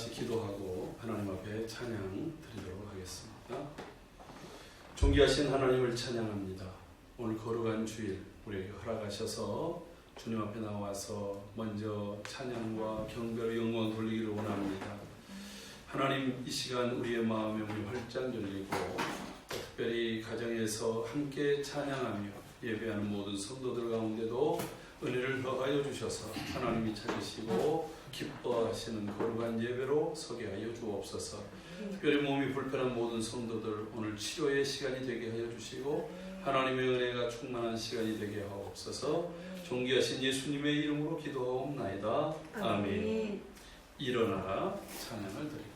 같이 기도하고 하나님 앞에 찬양 드리도록 하겠습니다. 존귀하신 하나님을 찬양합니다. 오늘 거룩한 주일 우리에게 허락하셔서 주님 앞에 나와서 먼저 찬양과 경배로 영광 돌리기를 원합니다. 하나님, 이 시간 우리의 마음에 문이 활짝 열리고 특별히 가정에서 함께 찬양하며 예배하는 모든 성도들 가운데도 은혜를 더하여 주셔서 하나님이 찾으시고 기뻐하시는 거룩한 예배로 서게 하여 주옵소서. 특별히 몸이 불편한 모든 성도들 오늘 치료의 시간이 되게 하여 주시고 하나님의 은혜가 충만한 시간이 되게 하옵소서. 존귀하신 예수님의 이름으로 기도하옵나이다. 아멘. 일어나라 찬양을 드리라.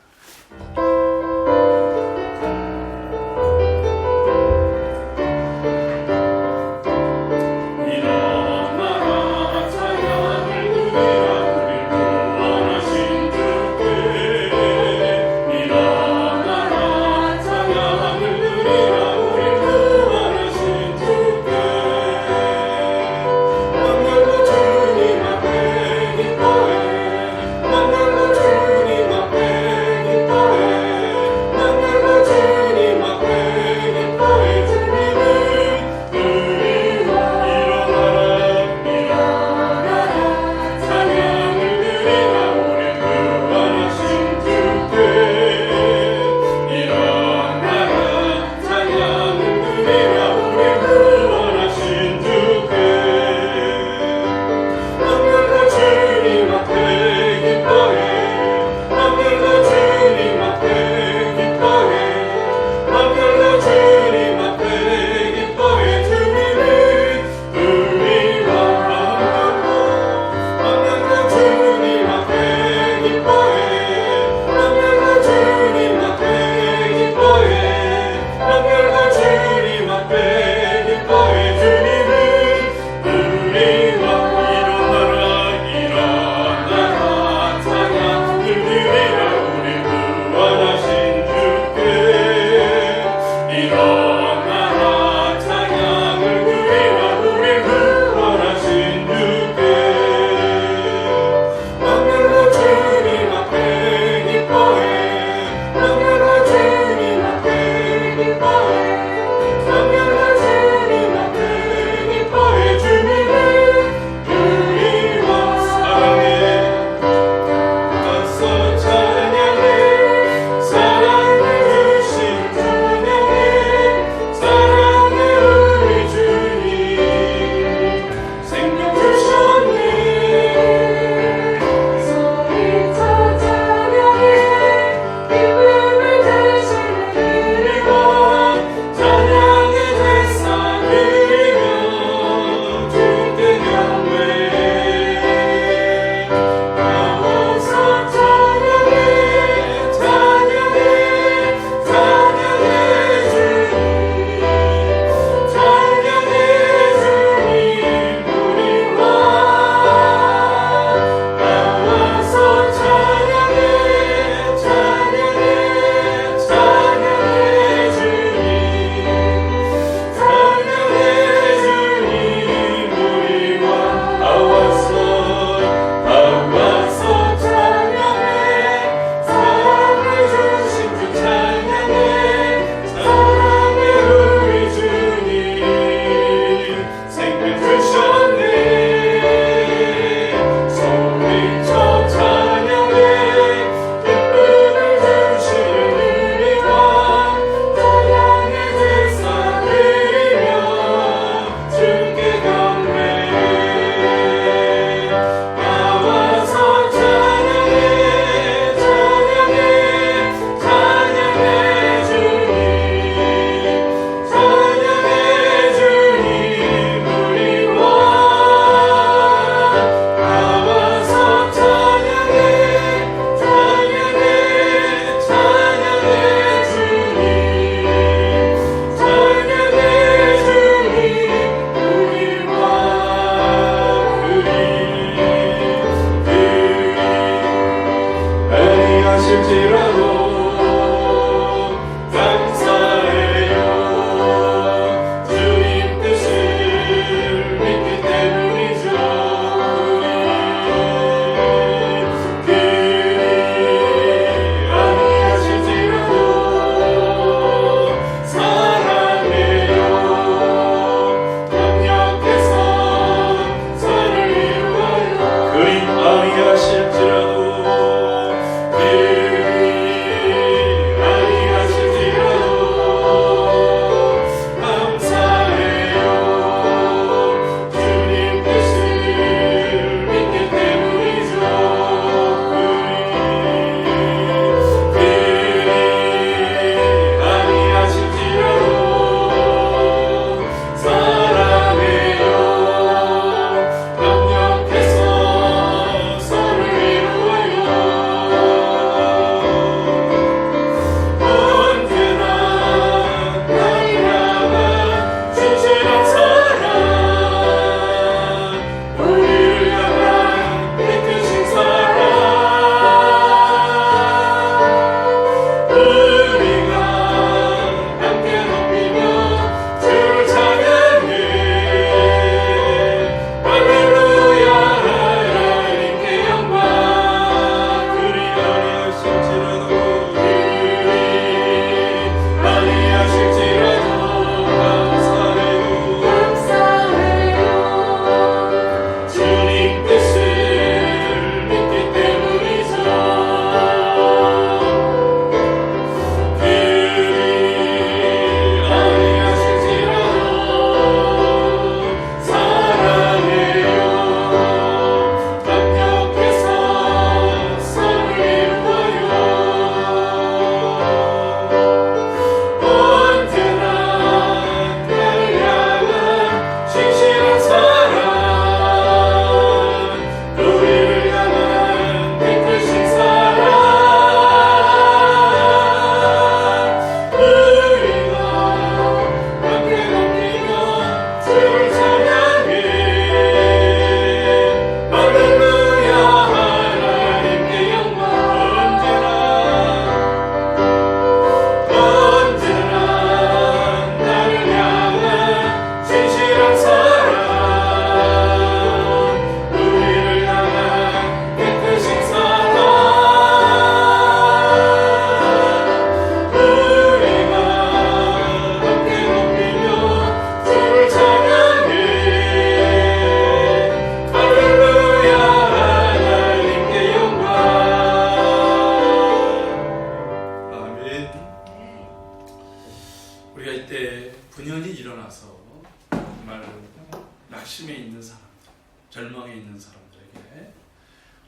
소망이 있는 사람들에게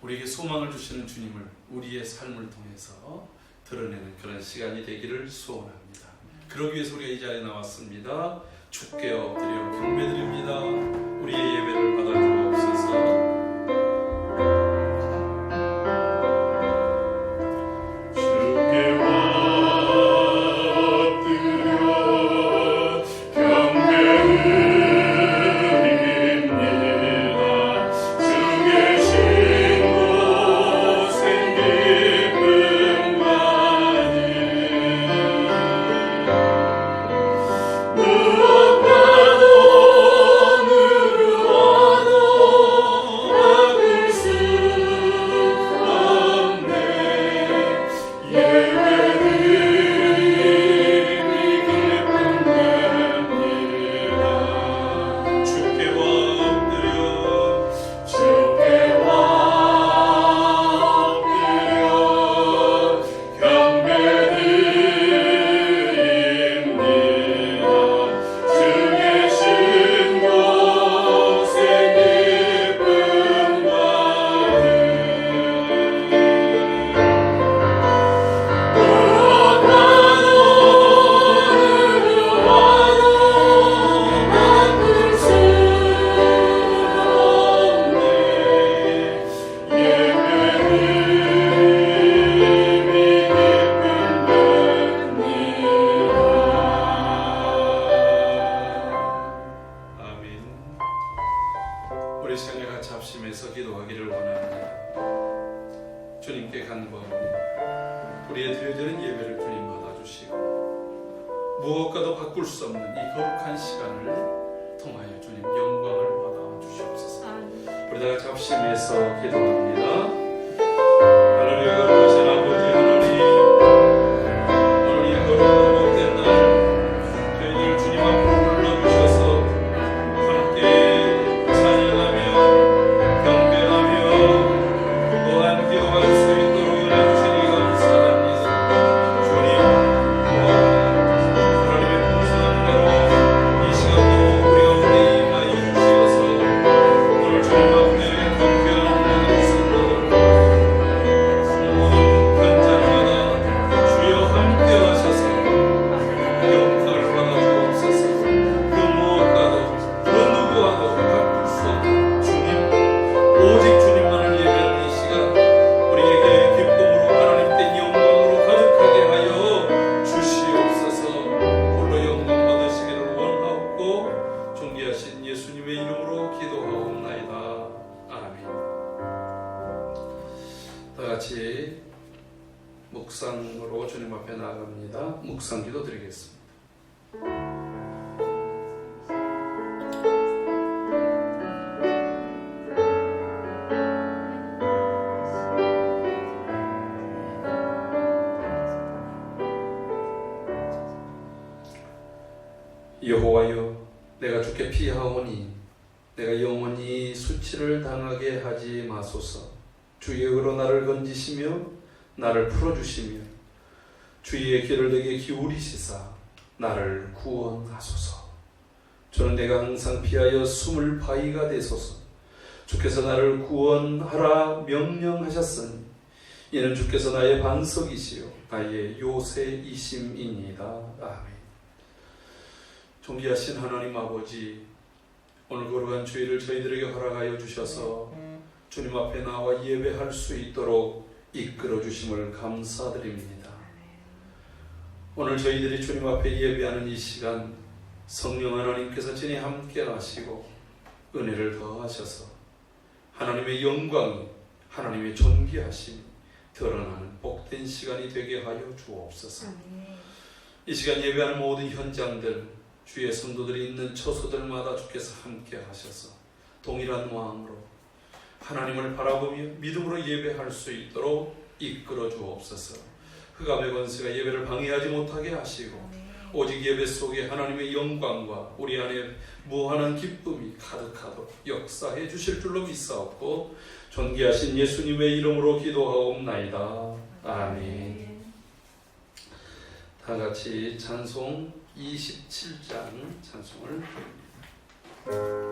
우리에게 소망을 주시는 주님을 우리의 삶을 통해서 드러내는 그런 시간이 되기를 소원합니다. 그러기 위해서 우리가 이 자리에 나왔습니다. 주께 엎드려 경배드립니다. 우리의 예배를 받아주옵소서. 우리 시간에 같이 합심해서 기도하기를 원합니다. 주님께 간구하오니 우리의 드려지는 예배를 주님 받아주시고 무엇과도 바꿀 수 없는 이 거룩한 시간을 통하여 주님 영광을 받아 주시옵소서. 우리 다 같이 합심해서 기도합니다. 하나님 거룩하신 아버지 하나님, 오늘 이 거룩하고 복된 날 저희들 주님 앞으로 불러주셔서 함께 찬양하며 경배하며 또한 기도할 수 있도록 은혜 주시니 감사합니다. 주님 또한 하나님의 풍성한 은혜로 이 시간도 우리 가운데 임하여 주시어서 오늘 주님 앞에 경배하는 모든 성도들 모든 현장마다 주여 함께 하셔서 영광을 받아 주옵소서. 그 무엇과도 그 누구와도 바꿀 수 없는 주님, 오직 주님만을 예배하는 이 시간 우리에게 기쁨으로 하나님께 영광으로 가득하게 하여 주시옵소서. 홀로 영광 받으시기를 원하옵고 존귀하신 예수님의 이름으로 기도하옵나이다. 아멘. 다 같이 묵상으로 주님 앞에 나아갑니다. 묵상 기도 드리겠습니다. 여호와여, 내가 주께 피하오니 내가 영원히 수치를 당하게 하지 마소서. 주의 의로 나를 건지시며 나를 풀어주시며 주의 길을 내게 기울이시사 나를 구원하소서. 저는 내가 항상 피하여 숨을 바위가 되소서. 주께서 나를 구원하라 명령하셨으니 이는 주께서 나의 반석이시요 나의 요새이심이니이다. 아멘. 존귀하신 하나님 아버지, 오늘 거룩한 주일을 저희들에게 허락하여 주셔서 주님 앞에 나와 예배할 수 있도록 이끌어 주심을 감사드립니다. 오늘 저희들이 주님 앞에 예배하는 이 시간 성령 하나님께서 진히 함께 하시고 은혜를 더하셔서 하나님의 영광이, 하나님의 존귀하심이 드러나는 복된 시간이 되게 하여 주옵소서. 이 시간 예배하는 모든 현장들, 주의 성도들이 있는 처소들마다 주께서 함께 하셔서 동일한 마음으로 하나님을 바라보며 믿음으로 예배할 수 있도록 이끌어 주옵소서. 흑암의 권세가 예배를 방해하지 못하게 하시고 오직 예배 속에 하나님의 영광과 우리 안에 무한한 기쁨이 가득하도록 역사해 주실 줄로 믿사옵고 존귀하신 예수님의 이름으로 기도하옵나이다. 아멘. 다 같이 찬송 27장 찬송을 드립니다.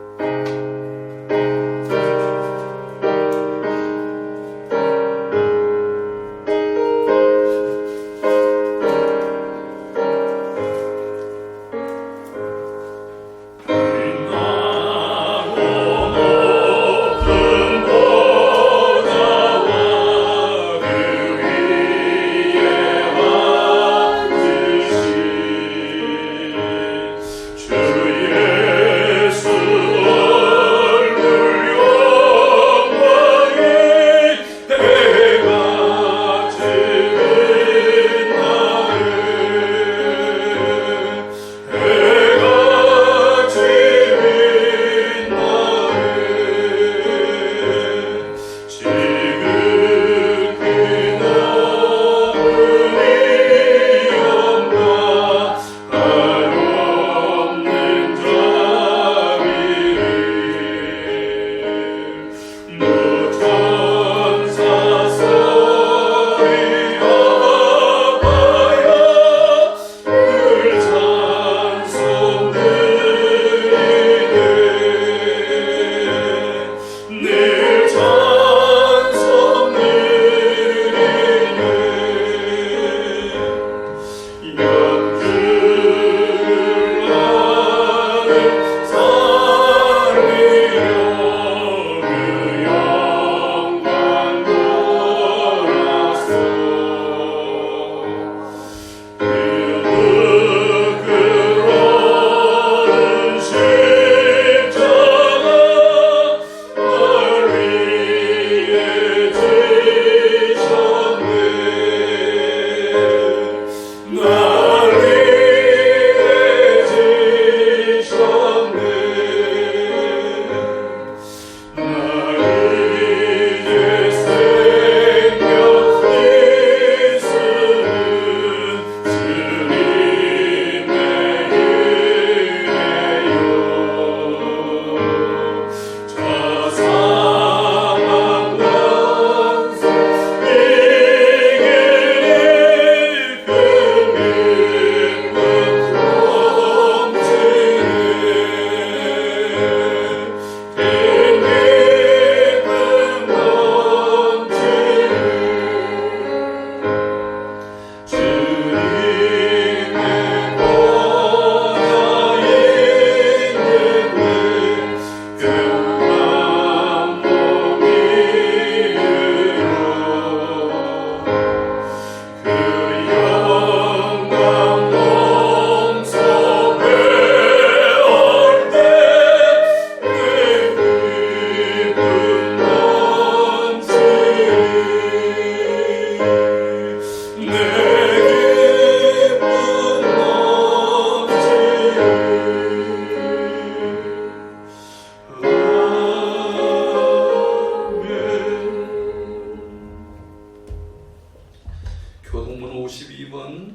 교동문 52번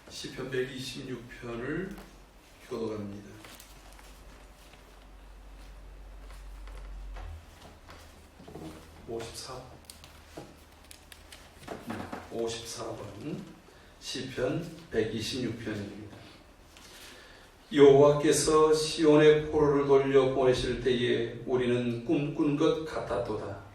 시편 126편을 교독합니다. 54번 시편 126편입니다. 여호와께서 시온의 포로를 돌려 보내실 때에 우리는 꿈꾼 것 같았도다.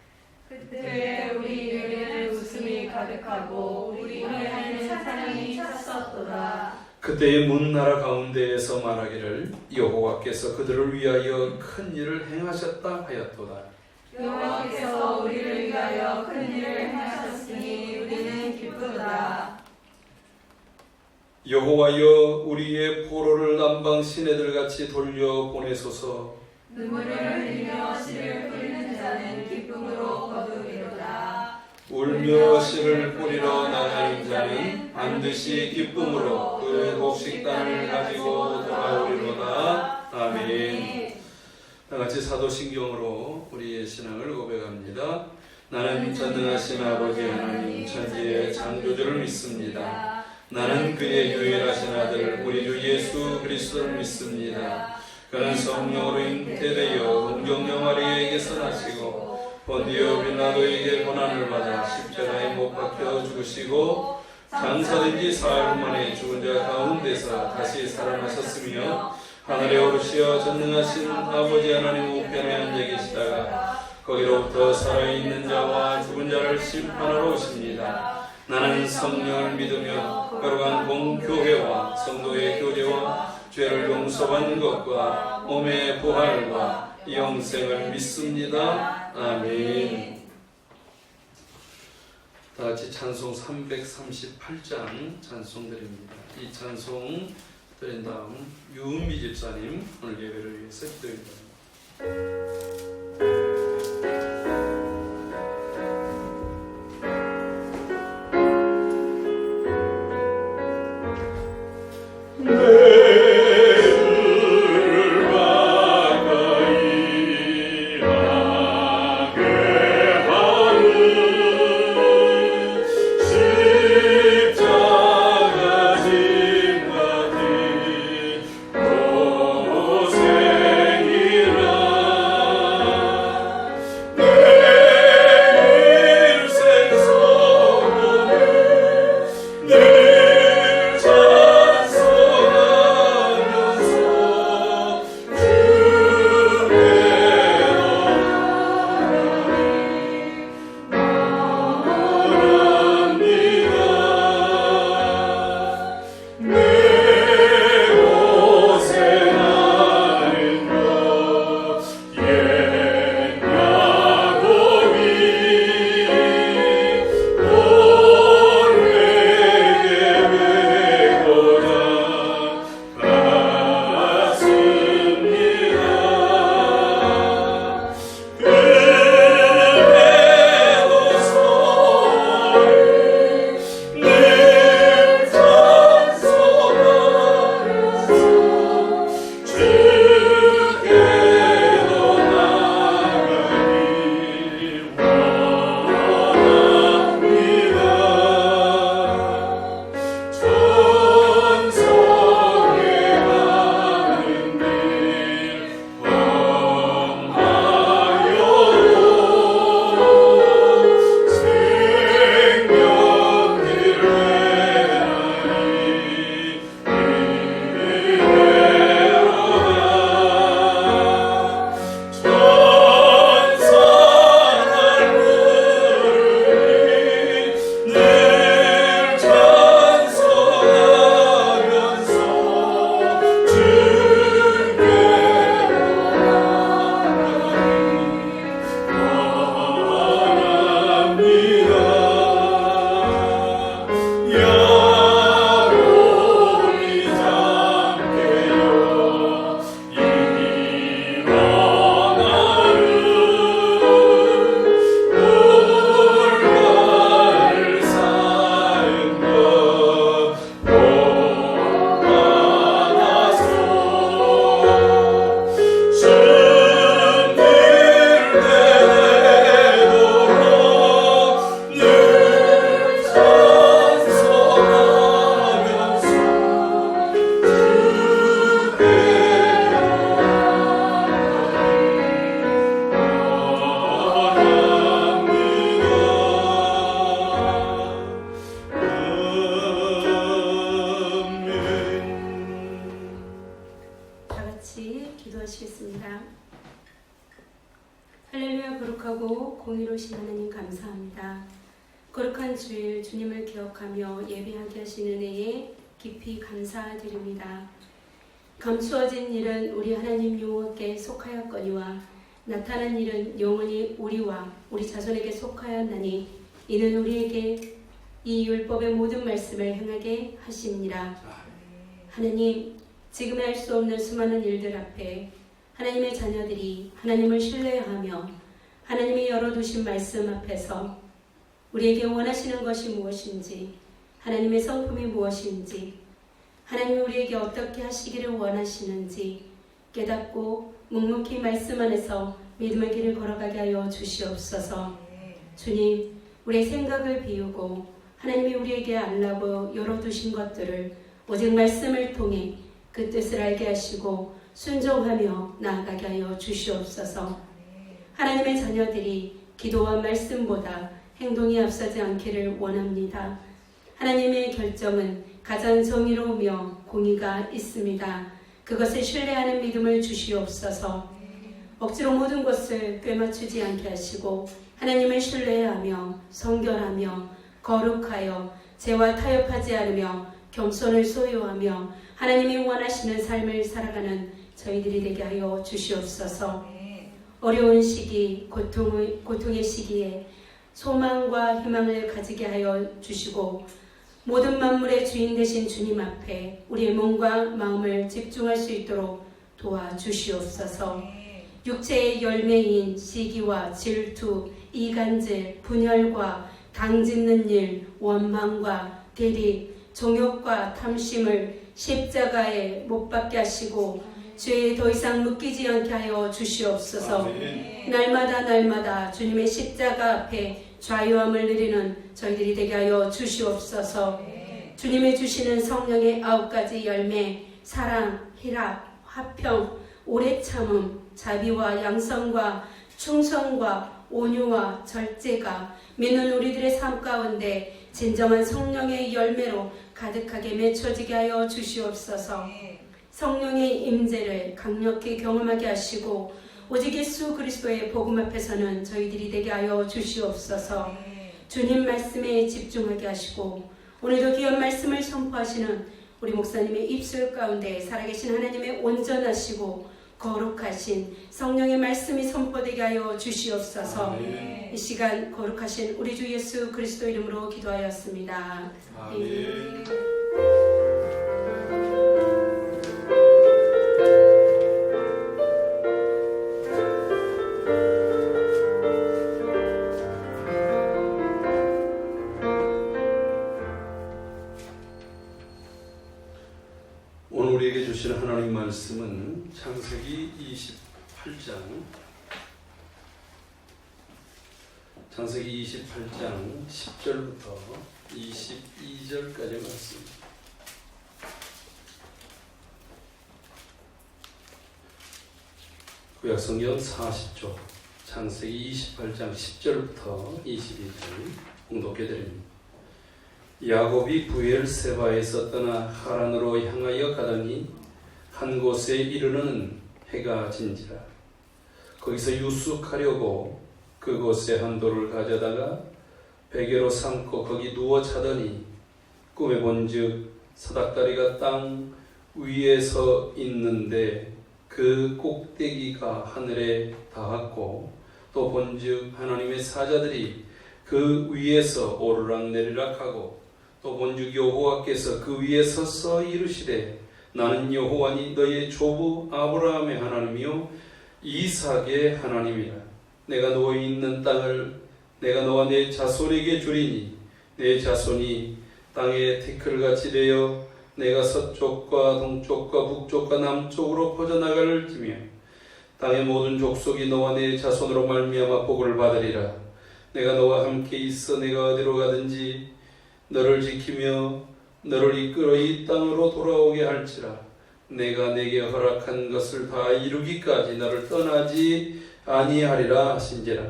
그때 우리 입에는 웃음이 가득하고 우리 혀에는 찬양이 찼었도다. 그때의 문 나라 가운데에서 말하기를 여호와께서 그들을 위하여 큰 일을 행하셨다 하였도다. 여호와께서 우리를 위하여 큰 일을 행하셨으니 우리는 기쁘다. 여호와여 우리의 포로를 남방 시내들같이 돌려 보내소서. 눈물을 흘리며 씨를 뿌리는 자는 기쁨으로 거두리로다. 울며 씨를 뿌리러 나가는 자는 반드시 기쁨으로 그 곡식단을 가지고 돌아오리로다. 아멘. 다같이 사도신경으로 우리의 신앙을 고백합니다. 나는 전능하신 아버지 하나님 천지의 창조주를 믿습니다. 나는 그의 유일하신 아들 우리 주 예수 그리스도를 믿습니다. 그는 성령으로 잉태되어 동정녀 마리아에게서 나시고 본디오 빌라도에게 고난을 받아 십자가에 못 박혀 죽으시고 장사된 지 사흘 만에 죽은 자 가운데서 다시 살아나셨으며 하늘에 오르시어 전능하신 아버지 하나님 우편에 앉아 계시다가 거기로부터 살아있는 자와 죽은 자를 심판하러 오십니다. 나는 성령을 믿으며 거룩한 공교회와 성도의 교제와 죄를 용서받는 것과 몸의 부활과 영생을 믿습니다. 아멘. 다같이 찬송 338장 찬송 드립니다. 이 찬송 드린 다음 유은미 집사님 오늘 예배를 위해서 기도합니다. 고생이라 주님을 기억하며 예배하게 하신 은혜에 깊이 감사드립니다. 감추어진 일은 우리 하나님 여호와께 속하였거니와 나타난 일은 영원히 우리와 우리 자손에게 속하였나니 이는 우리에게 이 율법의 모든 말씀을 행하게 하심이니라. 하나님, 지금에 할 수 없는 수많은 일들 앞에 하나님의 자녀들이 하나님을 신뢰하며 하나님이 열어두신 말씀 앞에서 우리에게 원하시는 것이 무엇인지, 하나님의 성품이 무엇인지, 하나님이 우리에게 어떻게 하시기를 원하시는지 깨닫고 묵묵히 말씀 안에서 믿음의 길을 걸어가게 하여 주시옵소서. 주님, 우리의 생각을 비우고 하나님이 우리에게 알라고 열어두신 것들을 오직 말씀을 통해 그 뜻을 알게 하시고 순종하며 나아가게 하여 주시옵소서. 하나님의 자녀들이 기도와 말씀보다 행동이 앞서지 않기를 원합니다. 하나님의 결정은 가장 정의로우며 공의가 있습니다. 그것을 신뢰하는 믿음을 주시옵소서. 억지로 모든 것을 꿰맞추지 않게 하시고 하나님을 신뢰하며 성결하며 거룩하여 죄와 타협하지 않으며 겸손을 소유하며 하나님이 원하시는 삶을 살아가는 저희들이 되게 하여 주시옵소서. 어려운 시기, 고통의 시기에 소망과 희망을 가지게 하여 주시고 모든 만물의 주인 되신 주님 앞에 우리의 몸과 마음을 집중할 수 있도록 도와주시옵소서. 육체의 열매인 시기와 질투, 이간질, 분열과 당짓는 일, 원망과 대립, 정욕과 탐심을 십자가에 못 박게 하시고 죄에 더 이상 묶이지 않게 하여 주시옵소서. 날마다 주님의 십자가 앞에 좌유함을 누리는 저희들이 되게 하여 주시옵소서. 주님이 주시는 성령의 9가지 열매, 사랑, 희락, 화평, 오래 참음, 자비와 양성과 충성과 온유와 절제가 믿는 우리들의 삶 가운데 진정한 성령의 열매로 가득하게 맺혀지게 하여 주시옵소서. 성령의 임재를 강력히 경험하게 하시고 오직 예수 그리스도의 복음 앞에서는 저희들이 되게 하여 주시옵소서. 주님 말씀에 집중하게 하시고 오늘도 귀한 말씀을 선포하시는 우리 목사님의 입술 가운데 살아계신 하나님의 온전하시고 거룩하신 성령의 말씀이 선포되게 하여 주시옵소서. 이 시간 거룩하신 우리 주 예수 그리스도 이름으로 기도하였습니다. 아멘. 오늘 우리에게 주시는 하나님 말씀은 창세기 28장 10절부터 22절까지 말씀입니다. 구약성경 40조 창세기 28장 10절부터 22절 봉독해 드립니다. 야곱이 부엘세바에서 떠나 하란으로 향하여 가더니 한 곳에 이르는 해가 진지라. 거기서 유숙하려고 그곳에 한 돌을 가져다가 베개로 삼고 거기 누워 자더니 꿈에 본즉 사닥다리가 땅 위에 서 있는데 그 꼭대기가 하늘에 닿았고 또 본즉 하나님의 사자들이 그 위에서 오르락내리락하고 또 본즉 여호와께서 그 위에 서서 이르시되 나는 여호와니 너의 조부 아브라함의 하나님이요 이삭의 하나님이라. 내가 누워있는 땅을 내가 너와 내 자손에게 주리니 내 자손이 땅의 티끌같이 되어 내가 서쪽과 동쪽과 북쪽과 남쪽으로 퍼져나갈지며 땅의 모든 족속이 너와 내 자손으로 말미암아 복을 받으리라. 내가 너와 함께 있어 내가 어디로 가든지 너를 지키며 너를 이끌어 이 땅으로 돌아오게 할지라. 내가 내게 허락한 것을 다 이루기까지 너를 떠나지 아니하리라 하신지라.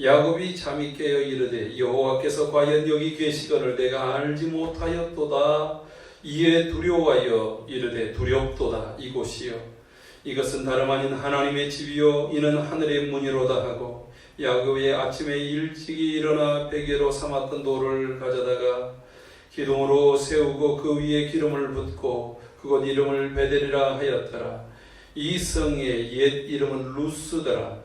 야곱이 잠이 깨어 이르되 여호와께서 과연 여기 계시거늘 내가 알지 못하였도다. 이에 두려워하여 이르되 두렵도다. 이곳이요 이것은 다름 아닌 하나님의 집이요 이는 하늘의 문이로다 하고 야곱이 아침에 일찍이 일어나 베개로 삼았던 돌을 가져다가 기둥으로 세우고 그 위에 기름을 붓고 그곳 이름을 베델이라 하였더라. 이 성의 옛 이름은 루스더라.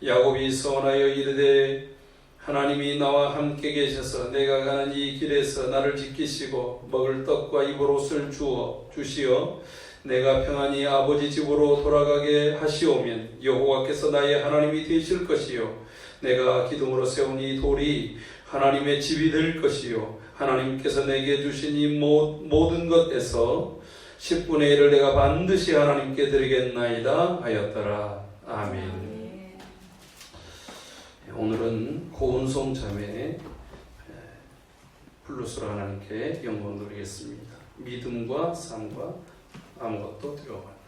야곱이 서원하여 이르되 하나님이 나와 함께 계셔서 내가 가는 이 길에서 나를 지키시고 먹을 떡과 입을 옷을 주시어 내가 평안히 아버지 집으로 돌아가게 하시오면 여호와께서 나의 하나님이 되실 것이요 내가 기둥으로 세운 이 돌이 하나님의 집이 될 것이요 하나님께서 내게 주신 이 모든 것에서 10분의 1을 내가 반드시 하나님께 드리겠나이다 하였더라. 아멘. 오늘은 고운송 자매 플루스로 하나님께 영광 돌리겠습니다. 믿음과 삶과 아무것도 두려워하라.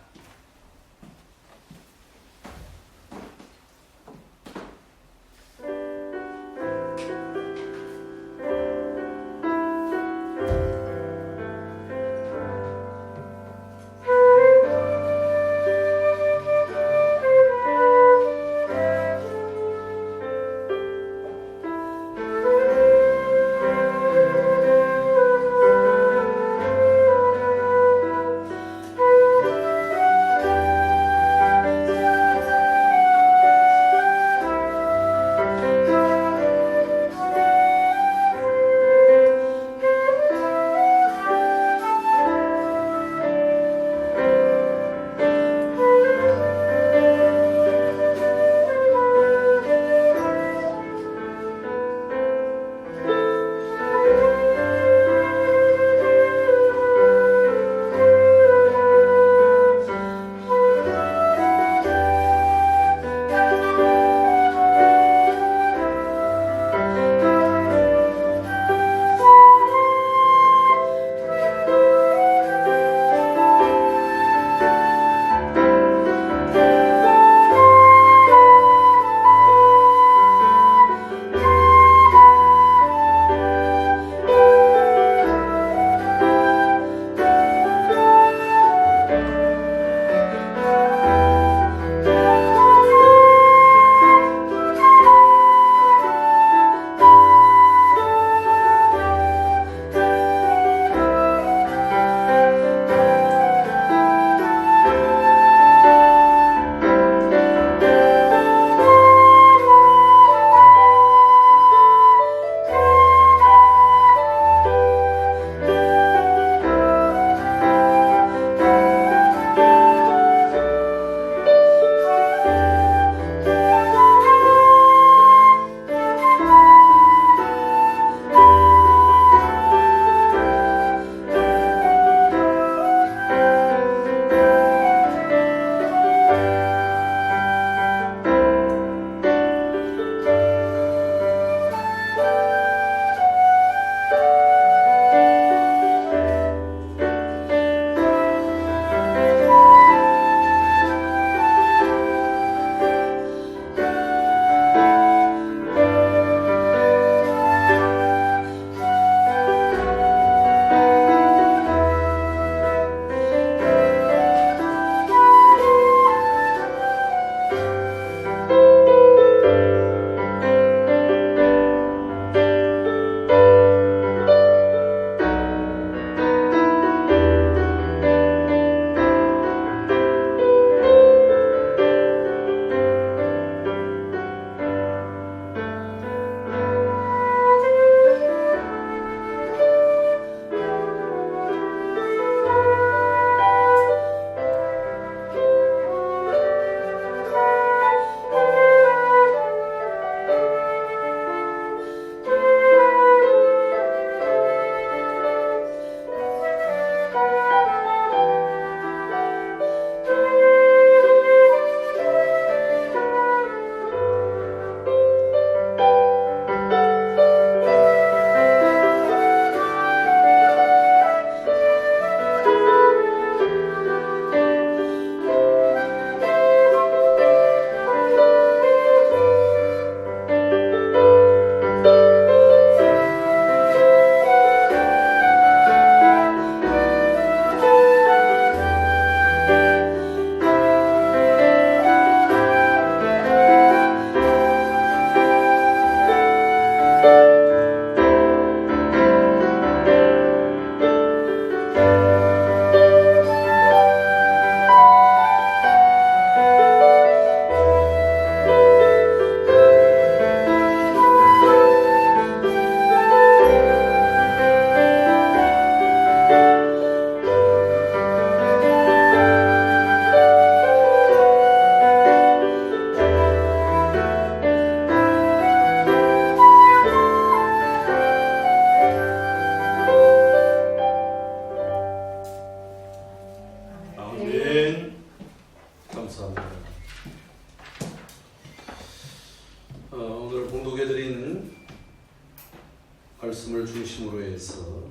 제목으로 해서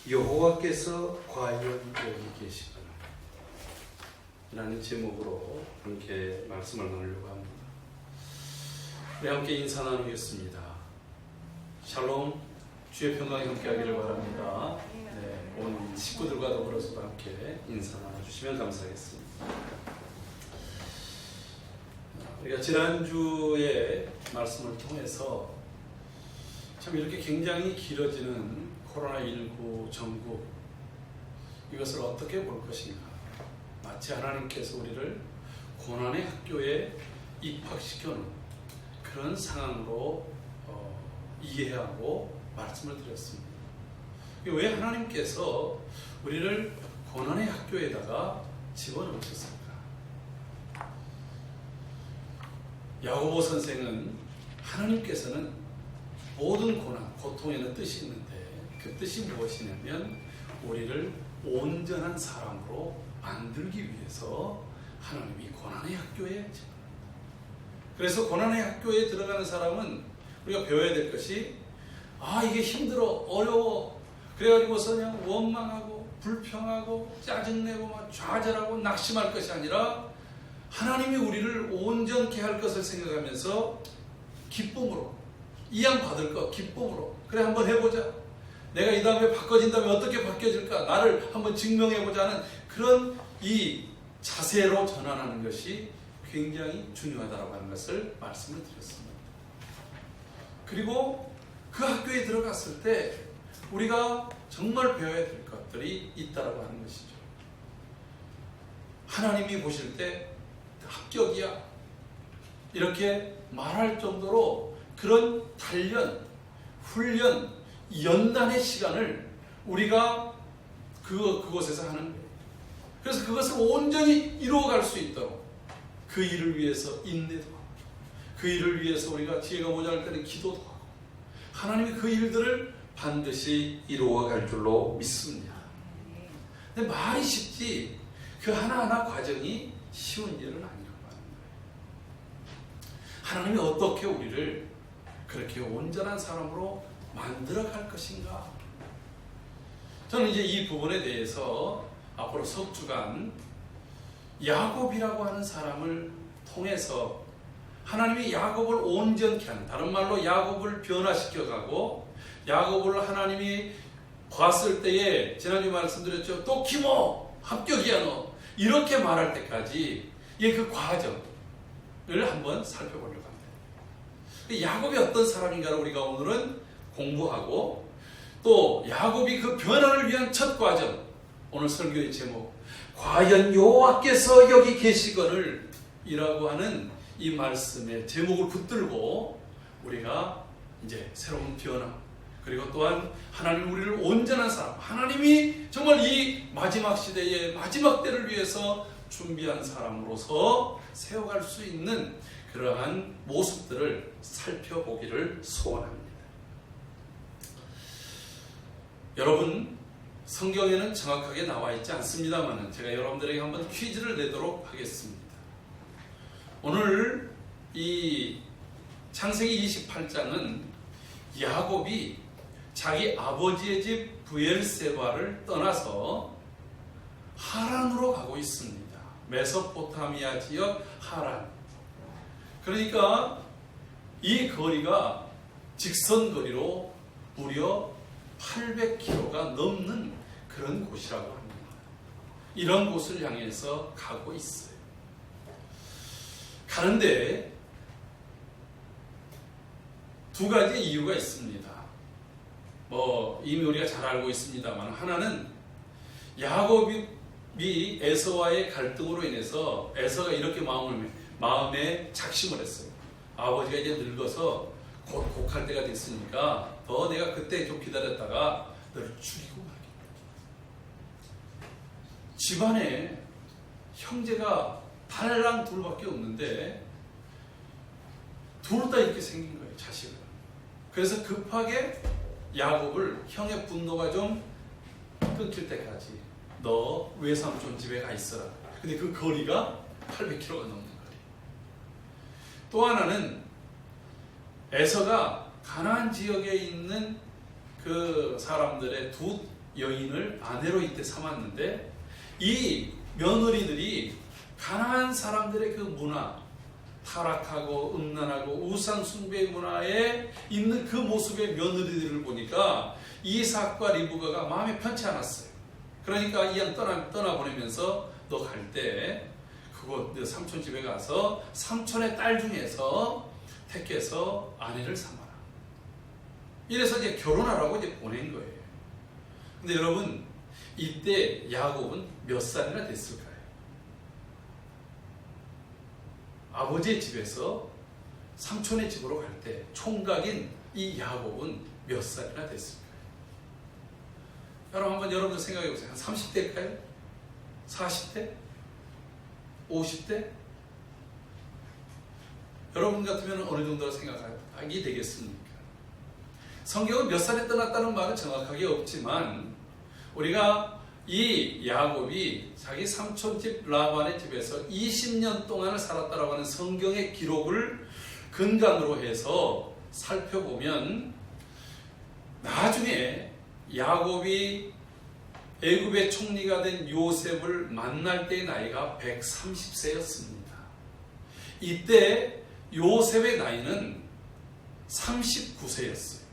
여호와께서 과연 여기 계시구나 라는 제목으로 함께 말씀을 나누려고 합니다. 우리 함께 인사 나누겠습니다. 샬롬, 주의 평강이 함께 하기를 바랍니다. 네, 온 식구들과 더불어서 함께 인사 나눠주시면 감사하겠습니다. 우리가 지난주에 말씀을 통해서 참 이렇게 굉장히 길어지는 코로나19 전국, 이것을 어떻게 볼 것인가. 마치 하나님께서 우리를 고난의 학교에 입학시켜놓은 그런 상황으로 이해하고 말씀을 드렸습니다. 왜 하나님께서 우리를 고난의 학교에다가 집어넣으셨을까? 야고보 선생은 하나님께서는 모든 고난, 고통에는 뜻이 있는데 그 뜻이 무엇이냐면 우리를 온전한 사람으로 만들기 위해서 하나님이 고난의 학교에 집어넣는다. 그래서 고난의 학교에 들어가는 사람은 우리가 배워야 될 것이 이게 힘들어, 어려워, 그래가지고서 그냥 원망하고 불평하고 짜증내고 막 좌절하고 낙심할 것이 아니라 하나님이 우리를 온전케 할 것을 생각하면서 기쁨으로, 이양 받을 것 기쁨으로, 그래 한번 해보자, 내가 이 다음에 바꿔진다면 어떻게 바뀌어질까, 나를 한번 증명해보자 하는 그런 이 자세로 전환하는 것이 굉장히 중요하다고 하는 것을 말씀을 드렸습니다. 그리고 그 학교에 들어갔을 때 우리가 정말 배워야 될 것들이 있다라고 하는 것이죠. 하나님이 보실 때 합격이야 이렇게 말할 정도로 그런 단련, 훈련, 연단의 시간을 우리가 그곳에서 하는 거예요. 그래서 그것을 온전히 이루어갈 수 있도록 그 일을 위해서 인내도 하고, 그 일을 위해서 우리가 지혜가 모자랄 때는 기도도 하고, 하나님이 그 일들을 반드시 이루어갈 줄로 믿습니다. 근데 말이 쉽지 그 하나하나 과정이 쉬운 일은 아니라고 하는 거예요. 하나님이 어떻게 우리를 그렇게 온전한 사람으로 만들어갈 것인가? 저는 이제 이 부분에 대해서 앞으로 석 주간 야곱이라고 하는 사람을 통해서 하나님이 야곱을 온전케 하는, 다른 말로 야곱을 변화시켜가고, 야곱을 하나님이 봤을 때에 지난주에 말씀드렸죠. 또 키모 합격이야 너, 이렇게 말할 때까지 그 과정을 한번 살펴보려고 합니다. 야곱이 어떤 사람인가를 우리가 오늘은 공부하고, 또 야곱이 그 변화를 위한 첫 과정, 오늘 설교의 제목 과연 여호와께서 여기 계시거늘 이라고 하는 이 말씀의 제목을 붙들고 우리가 이제 새로운 변화, 그리고 또한 하나님 우리를 온전한 사람, 하나님이 정말 이 마지막 시대의 마지막 때를 위해서 준비한 사람으로서 세워갈 수 있는 그러한 모습들을 살펴보기를 소원합니다. 여러분, 성경에는 정확하게 나와 있지 않습니다만 제가 여러분들에게 한번 퀴즈를 내도록 하겠습니다. 오늘 이 창세기 28장은 야곱이 자기 아버지의 집 브엘세바를 떠나서 하란으로 가고 있습니다. 메소포타미아 지역 하란. 그러니까 이 거리가 직선 거리로 무려 800km가 넘는 그런 곳이라고 합니다. 이런 곳을 향해서 가고 있어요. 가는데 두 가지 이유가 있습니다. 이미 우리가 잘 알고 있습니다만, 하나는 야곱이 에서와의 갈등으로 인해서 에서가 이렇게 마음에 작심을 했어요. 아버지가 이제 늙어서 곧 곡할 때가 됐으니까 더 내가 그때 좀 기다렸다가 너를 죽이고 말겠다. 집안에 형제가 달랑 둘밖에 없는데 둘 다 이렇게 생긴 거예요, 자식을. 그래서 급하게 야곱을 형의 분노가 좀 끊길 때까지 너 외삼촌 집에 가 있어라. 근데 그 거리가 800km가 넘는 거리. 또 하나는 에서가 가나안 지역에 있는 그 사람들의 두 여인을 아내로 이때 삼았는데 이 며느리들이 가난한 사람들의 그 문화, 타락하고 음란하고 우상 숭배 문화에 있는 그 모습의 며느리들을 보니까 이삭과 리브가가 마음에 편치 않았어요. 그러니까 이 양 떠나보내면서 너 갈 때 그곳 너 삼촌 집에 가서 삼촌의 딸 중에서 택해서 아내를 삼아라. 이래서 이제 결혼하라고 이제 보낸 거예요. 근데 여러분 이때 야곱은 몇 살이나 됐을까요? 아버지의 집에서 삼촌의 집으로 갈 때 총각인 이 야곱은 몇 살이나 됐을까요? 여러분 한번 여러분들 생각해 보세요. 한 30대일까요? 40대? 50대? 여러분 같으면 어느 정도로 생각하게 되겠습니까? 성경은 몇 살에 떠났다는 말은 정확하게 없지만 우리가 이 야곱이 자기 삼촌집 라반의 집에서 20년 동안을 살았다라고 하는 성경의 기록을 근간으로 해서 살펴보면 나중에 야곱이 애굽의 총리가 된 요셉을 만날 때의 나이가 130세였습니다. 이때 요셉의 나이는 39세였어요.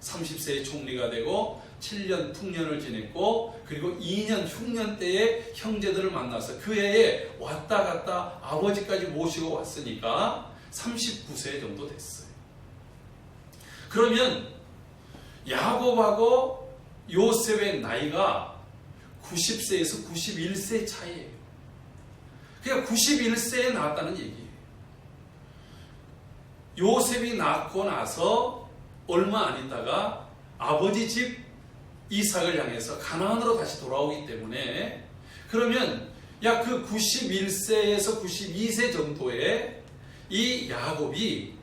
30세의 총리가 되고 7년 풍년을 지냈고 그리고 2년 흉년 때에 형제들을 만나서 그 해에 왔다 갔다 아버지까지 모시고 왔으니까 39세 정도 됐어요. 그러면 야곱하고 요셉의 나이가 90세에서 91세 차이예요. 그러니까 91세에 낳았다는 얘기예요. 요셉이 낳고 나서 얼마 안 있다가 아버지 집 이삭을 향해서 가나안으로 다시 돌아오기 때문에 그러면 약 그 91세에서 92세 정도에 이 야곱이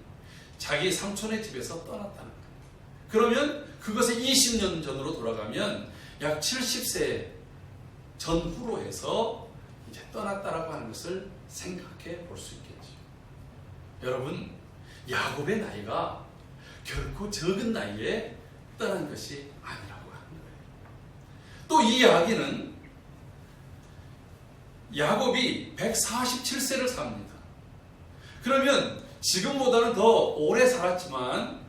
자기 삼촌의 집에서 떠났다는 거예요. 그러면 그것을 20년 전으로 돌아가면 약 70세 전후로 해서 이제 떠났다라고 하는 것을 생각해 볼 수 있겠죠. 여러분, 야곱의 나이가 결코 적은 나이에 떠난 것이 아니라고 하는 거예요. 또 이 이야기는 야곱이 147세를 삽니다. 그러면 지금보다는 더 오래 살았지만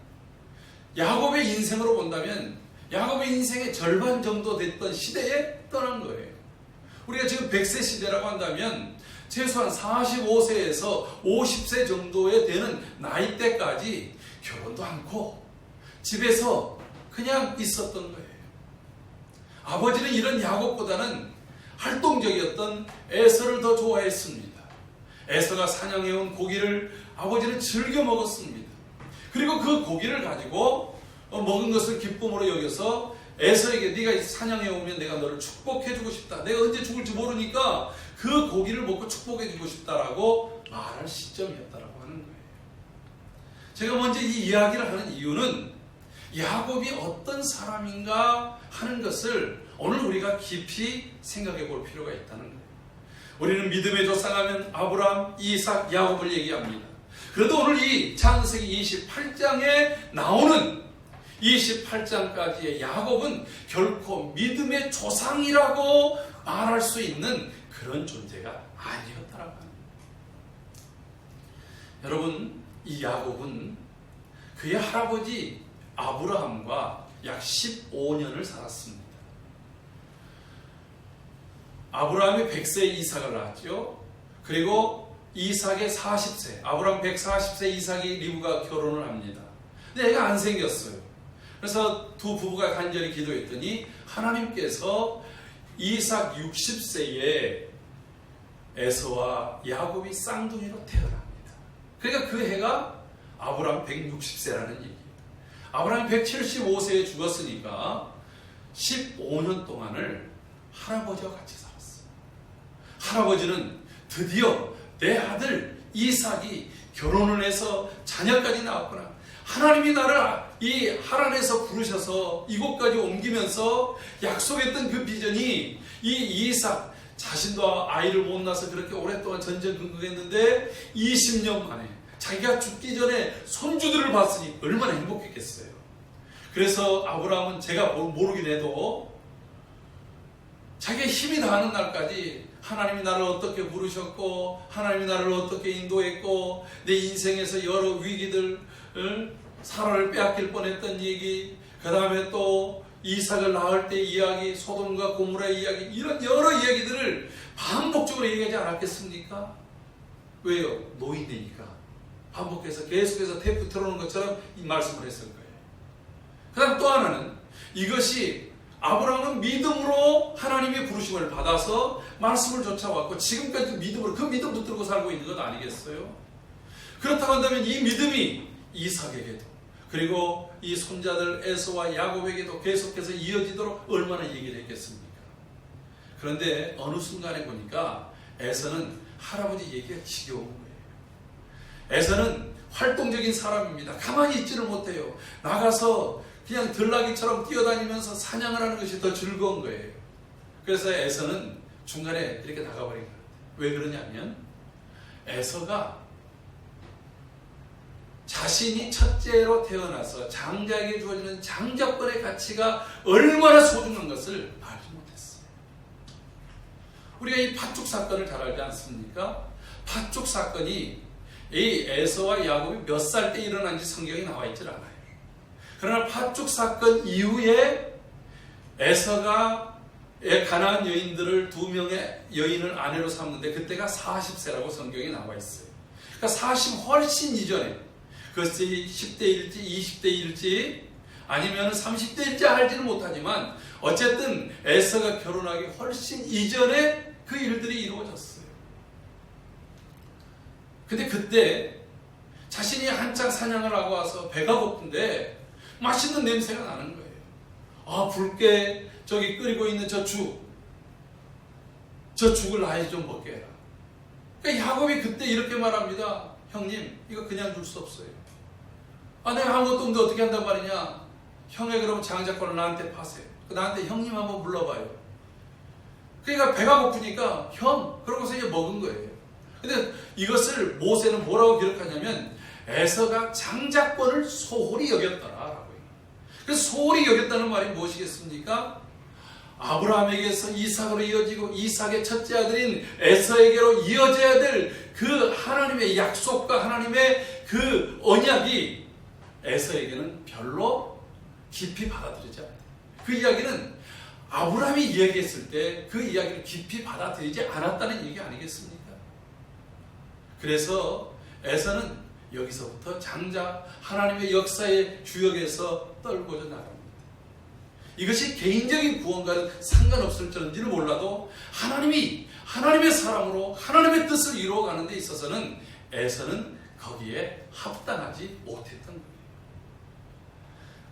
야곱의 인생으로 본다면 야곱의 인생의 절반 정도 됐던 시대에 떠난 거예요. 우리가 지금 100세 시대라고 한다면 최소한 45세에서 50세 정도에 되는 나이대까지 결혼도 않고 집에서 그냥 있었던 거예요. 아버지는 이런 야곱보다는 활동적이었던 에서를 더 좋아했습니다. 에서가 사냥해온 고기를 아버지는 즐겨 먹었습니다. 그리고 그 고기를 가지고 먹은 것을 기쁨으로 여겨서 에서에게 네가 사냥해오면 내가 너를 축복해주고 싶다. 내가 언제 죽을지 모르니까 그 고기를 먹고 축복해주고 싶다라고 말할 시점이었다라고 하는 거예요. 제가 먼저 이 이야기를 하는 이유는 야곱이 어떤 사람인가 하는 것을 오늘 우리가 깊이 생각해 볼 필요가 있다는 거예요. 우리는 믿음의 조상하면 아브라함, 이삭, 야곱을 얘기합니다. 그래도 오늘 이 창세기 28장에 나오는 28장까지의 야곱은 결코 믿음의 조상이라고 말할 수 있는 그런 존재가 아니었다라고 합니다. 여러분, 이 야곱은 그의 할아버지 아브라함과 약 15년을 살았습니다. 아브라함이 100세에 이삭을 낳았죠. 그리고 이삭의 40세, 아브라함 140세 이삭이 리브가 결혼을 합니다. 근데 애가 안 생겼어요. 그래서 두 부부가 간절히 기도했더니 하나님께서 이삭 60세에 에서와 야곱이 쌍둥이로 태어납니다. 그러니까 그 해가 아브라함 160세라는 얘기예요. 아브라함이 175세에 죽었으니까 15년 동안을 할아버지와 같이 살았어요. 할아버지는 드디어 내 아들 이삭이 결혼을 해서 자녀까지 낳았구나. 하나님이 나를 이 하란에서 부르셔서 이곳까지 옮기면서 약속했던 그 비전이 이 이삭 자신도 아이를 못 낳아서 그렇게 오랫동안 전전긍긍했는데 20년 만에 자기가 죽기 전에 손주들을 봤으니 얼마나 행복했겠어요. 그래서 아브라함은 제가 모르긴 해도 자기의 힘이 다하는 날까지 하나님이 나를 어떻게 부르셨고 하나님이 나를 어떻게 인도했고 내 인생에서 여러 위기들을 사라를 빼앗길 뻔했던 얘기, 그 다음에 또 이삭을 낳을 때 이야기, 소돔과 고모라의 이야기, 이런 여러 이야기들을 반복적으로 얘기하지 않았겠습니까? 왜요? 노인이니까 반복해서 계속해서 테이프 틀어놓은 것처럼 이 말씀을 했을 거예요. 그 다음 또 하나는 이것이 아브라함은 믿음으로 하나님의 부르심을 받아서 말씀을 쫓아왔고 지금까지 믿음으로 그 믿음 붙들고 살고 있는 것 아니겠어요? 그렇다고 한다면 이 믿음이 이삭에게도 그리고 이 손자들 에서와 야곱에게도 계속해서 이어지도록 얼마나 얘기를 했겠습니까? 그런데 어느 순간에 보니까 에서는 할아버지 얘기가 지겨운 거예요. 에서는 활동적인 사람입니다. 가만히 있지를 못해요. 나가서 그냥 들나귀처럼 뛰어다니면서 사냥을 하는 것이 더 즐거운 거예요. 그래서 에서는 중간에 이렇게 나가버린 거예요. 왜 그러냐면 에서가 자신이 첫째로 태어나서 장자에게 주어지는 장자권의 가치가 얼마나 소중한 것을 알지 못했어요. 우리가 이 팥죽 사건을 잘 알지 않습니까? 팥죽 사건이 이 에서와 야곱이 몇 살 때 일어난지 성경에 나와 있질 않아요. 그러나 팥죽 사건 이후에 에서가 가나안 여인들을 2명의 여인을 아내로 삼는데 그때가 40세라고 성경에 나와 있어요. 그러니까 40 훨씬 이전에 그것이 10대일지 20대일지 아니면 30대일지 알지는 못하지만 어쨌든 에서가 결혼하기 훨씬 이전에 그 일들이 이루어졌어요. 근데 그때 자신이 한창 사냥을 하고 와서 배가 고픈데 맛있는 냄새가 나는 거예요. 아, 붉게 저기 끓이고 있는 저 죽을 나에게 좀 먹게 해라. 그러니까 야곱이 그때 이렇게 말합니다. 형님, 이거 그냥 줄 수 없어요. 아, 내가 아무것도 없는데 어떻게 한단 말이냐? 형의 그럼 장자권을 나한테 파세요. 나한테 형님 한번 불러봐요. 그러니까 배가 고프니까 형, 그러고서 이제 먹은 거예요. 근데 이것을 모세는 뭐라고 기록하냐면 에서가 장자권을 소홀히 여겼더라라고 해요. 그래서 소홀히 여겼다는 말이 무엇이겠습니까? 아브라함에게서 이삭으로 이어지고 이삭의 첫째 아들인 에서에게로 이어져야 될 그 하나님의 약속과 하나님의 그 언약이 에서에게는 별로 깊이 받아들이지 않아요. 그 이야기는 아브라함이 이야기했을 때 그 이야기를 깊이 받아들이지 않았다는 얘기 아니겠습니까? 그래서 에서는 여기서부터 장자 하나님의 역사의 주역에서 떨궈져 나갑니다. 이것이 개인적인 구원과는 상관없을지는 몰라도 하나님의 사랑으로 하나님의 뜻을 이루어가는 데 있어서는 에서는 거기에 합당하지 못했던 거예요.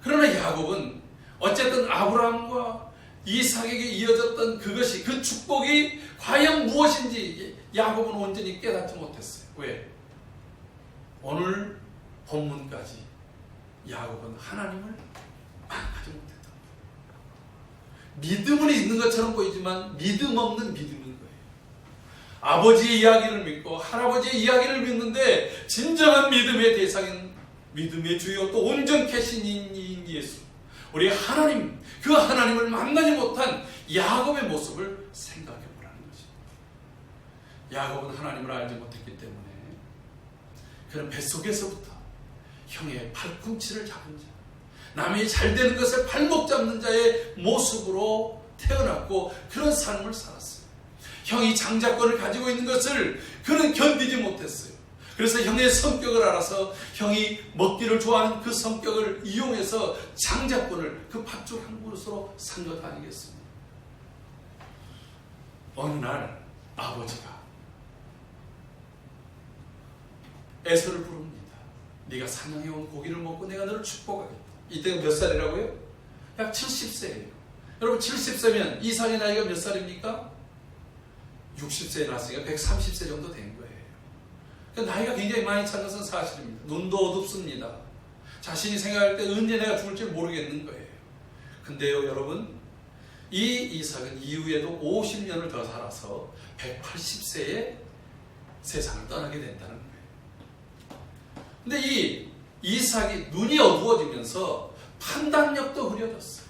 그러나 야곱은 어쨌든 아브라함과 이삭에게 이어졌던 그것이 그 축복이 과연 무엇인지 야곱은 온전히 깨닫지 못했어요. 왜? 오늘 본문까지 야곱은 하나님을 만나지 못했다. 믿음은 있는 것처럼 보이지만 믿음 없는 믿음인 거예요. 아버지의 이야기를 믿고 할아버지의 이야기를 믿는데 진정한 믿음의 대상인 믿음의 주요 또 온전케 신인 예수, 우리 하나님, 그 하나님을 만나지 못한 야곱의 모습을 생각해 보라는 것입니다. 야곱은 하나님을 알지 못했기 때문에 그는 뱃속에서부터 형의 팔꿈치를 잡은 자, 남이 잘 되는 것을 발목 잡는 자의 모습으로 태어났고 그런 삶을 살았어요. 형이 장자권을 가지고 있는 것을 그는 견디지 못했어요. 그래서 형의 성격을 알아서 형이 먹기를 좋아하는 그 성격을 이용해서 장자권을 그 팥죽 한 그릇으로 산 것 아니겠습니까? 어느 날 아버지가 에서를 부릅니다. 네가 사냥해온 고기를 먹고 내가 너를 축복하겠다. 이때가 몇 살이라고요? 약 70세예요. 여러분 70세면 이삭의 나이가 몇 살입니까? 60세에 났으니까 130세 정도 된 거예요. 그러니까 나이가 굉장히 많이 찬 것은 사실입니다. 눈도 어둡습니다. 자신이 생각할 때 언제 내가 죽을지 모르겠는 거예요. 근데요 여러분, 이 이삭은 이후에도 50년을 더 살아서 180세에 세상을 떠나게 된다는 거예요. 근데 이 이삭이 눈이 어두워지면서 판단력도 흐려졌어요.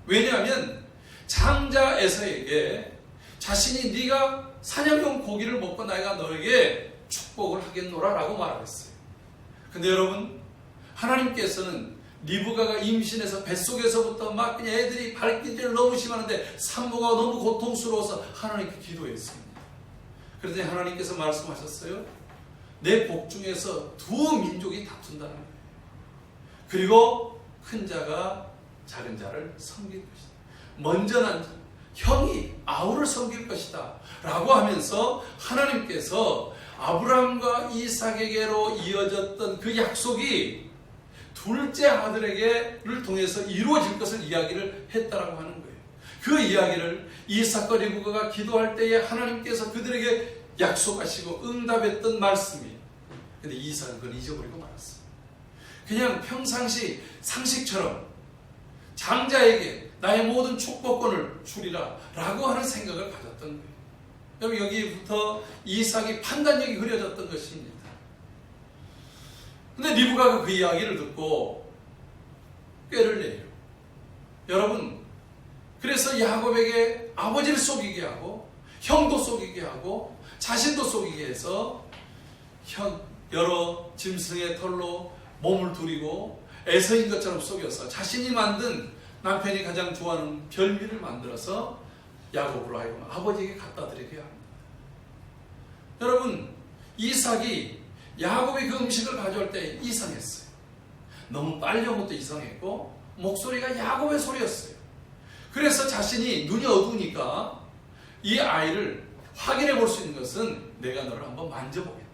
왜냐하면 장자 에서에게 자신이 네가 사냥용 고기를 먹고 내가 너에게 축복을 하겠노라 라고 말했어요. 근데 여러분, 하나님께서는 리브가가 임신해서 뱃속에서부터 막 그냥 애들이 발길질을 너무 심하는데 산모가 너무 고통스러워서 하나님께 기도했습니다. 그랬더니 하나님께서 말씀하셨어요. 내 복 중에서 두 민족이 다툰다는 거예요. 그리고 큰 자가 작은 자를 섬길 것이다. 먼저 난 자, 형이 아우를 섬길 것이다 라고 하면서 하나님께서 아브라함과 이삭에게로 이어졌던 그 약속이 둘째 아들에게를 통해서 이루어질 것을 이야기를 했다라고 하는 거예요. 그 이야기를 이삭과 리브가가 기도할 때에 하나님께서 그들에게 약속하시고 응답했던 말씀이에요. 근데 이삭은 그걸 잊어버리고 말았어요. 그냥 평상시 상식처럼 장자에게 나의 모든 축복권을 주리라 라고 하는 생각을 가졌던 거예요. 여러분, 여기부터 이삭이 판단력이 흐려졌던 것입니다. 근데 리브가가 그 이야기를 듣고 꾀를 내요. 여러분, 그래서 야곱에게 아버지를 속이게 하고 형도 속이게 하고 자신도 속이게 해서 여러 짐승의 털로 몸을 두리고 에서인 것처럼 속여서 자신이 만든 남편이 가장 좋아하는 별미를 만들어서 야곱으로 하여금 아버지에게 갖다 드리게 합니다. 여러분, 이삭이 야곱이 그 음식을 가져올 때 이상했어요. 너무 빨리 온 것도 이상했고 목소리가 야곱의 소리였어요. 그래서 자신이 눈이 어두우니까 이 아이를 확인해 볼 수 있는 것은 내가 너를 한번 만져보겠다.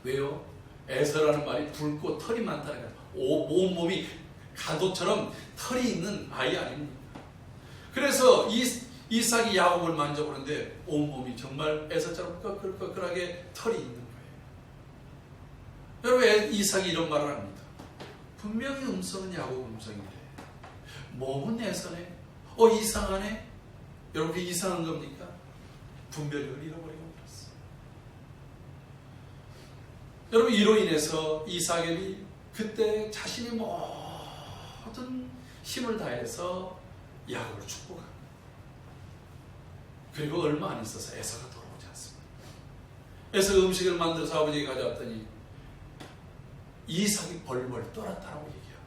왜요? 에서라는 말이 붉고 털이 많다는 거예요. 온몸이 가도처럼 털이 있는 아이 아닙니까? 그래서 이삭이 야곱을 만져보는데 온몸이 정말 에서처럼 꺼끌꺼끌하게 털이 있는 거예요. 여러분, 이삭이 이런 말을 합니다. 분명히 음성은 야곱 음성인데 몸은 에서네. 이상하네. 여러분, 그게 이상한 겁니까? 분별력을 잃어버리고 말았어요. 여러분, 이로 인해서 이삭이 그때 자신이 모든 힘을 다해서 야곱을 축복합니다. 그리고 얼마 안 있어서 에서가 돌아오지 않습니다. 에서가 음식을 만들어서 아버지에게 가져왔더니 이삭이 벌벌 떨었다라고 얘기합니다.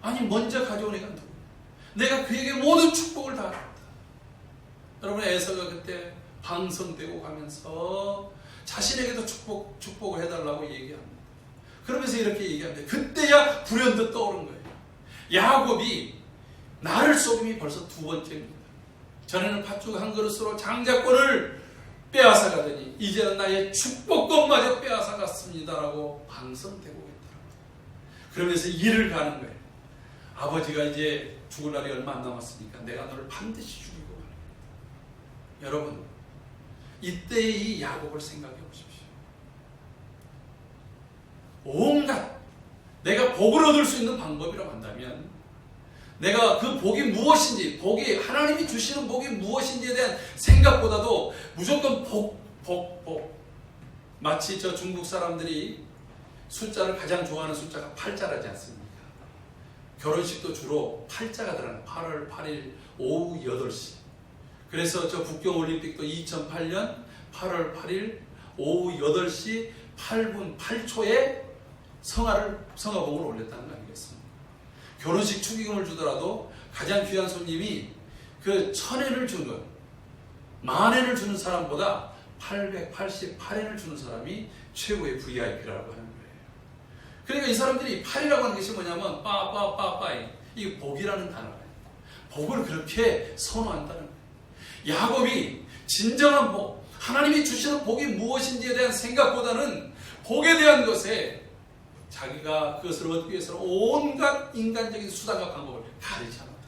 아니, 먼저 가져온 애가 누구야? 내가 그에게 모든 축복을 다 줬다. 여러분, 에서가 그때 방성되고 가면서 자신에게도 축복을 해달라고 얘기합니다. 그러면서 이렇게 얘기합니다. 그때야 불현듯 떠오른 거예요. 야곱이 나를 속임이 벌써 두 번째입니다. 전에는 팥죽 한 그릇으로 장자권을 빼앗아 가더니 이제는 나의 축복권마저 빼앗아 갔습니다라고 방성되고 있더라고요. 그러면서 일을 가는 거예요. 아버지가 이제 죽을 날이 얼마 안 남았으니까 내가 너를 반드시 죽이고 가는 거예요. 여러분, 이때의 이 야곱을 생각해 보십시오. 온갖 내가 복을 얻을 수 있는 방법이라고 한다면 내가 그 복이 무엇인지, 복이 하나님이 주시는 복이 무엇인지에 대한 생각보다도 무조건 복. 마치 저 중국 사람들이 숫자를 가장 좋아하는 숫자가 8자라지 않습니까? 결혼식도 주로 8자가 들어가는 8월 8일 오후 8시. 그래서 저 북경올림픽도 2008년 8월 8일 오후 8시 8분 8초에 성화봉을 올렸다는 거 아니겠습니까? 결혼식 축의금을 주더라도 가장 귀한 손님이 그 1000엔을 주는, 10,000엔을 주는 사람보다 888엔을 주는 사람이 최고의 VIP라고 하는 거예요. 그러니까 이 사람들이 8이라고 하는 것이 뭐냐면 빠빠빠빠이, 이게 복이라는 단어예요. 복을 그렇게 선호한다는 거예요. 야곱이 진정한 복, 하나님이 주시는 복이 무엇인지에 대한 생각보다는 복에 대한 것에 자기가 그것을 얻기 위해서는 온갖 인간적인 수단과 방법을 가리지 않았다.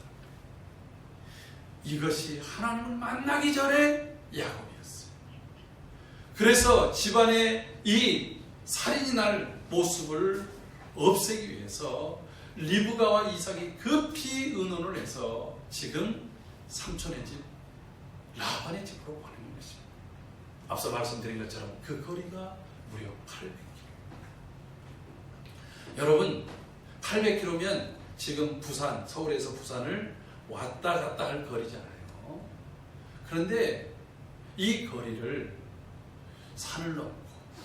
이것이 하나님을 만나기 전에 야곱이었어요. 그래서 집안의 이 살인이 날 모습을 없애기 위해서 리브가와 이삭이 급히 의논을 해서 지금 삼촌의 집 라반의 집으로 가는 것입니다. 앞서 말씀드린 것처럼 그 거리가 무려 800km. 여러분, 800km면 지금 부산, 서울에서 부산을 왔다 갔다 할 거리잖아요. 그런데 이 거리를 산을 넘고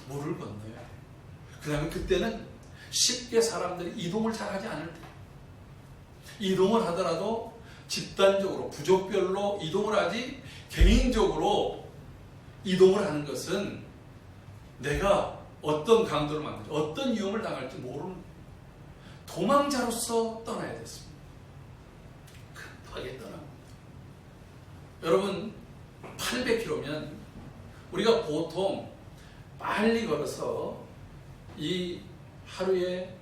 물을 건너야 해요. 그 다음에 그때는 쉽게 사람들이 이동을 잘 하지 않을 때, 이동을 하더라도 집단적으로 부족별로 이동을 하지 개인적으로 이동을 하는 것은 내가 어떤 강도를 만들지, 어떤 위험을 당할지 모르는 도망자로서 떠나야 됐습니다. 급하게 떠납니다. 여러분 800km면 우리가 보통 빨리 걸어서 이 하루에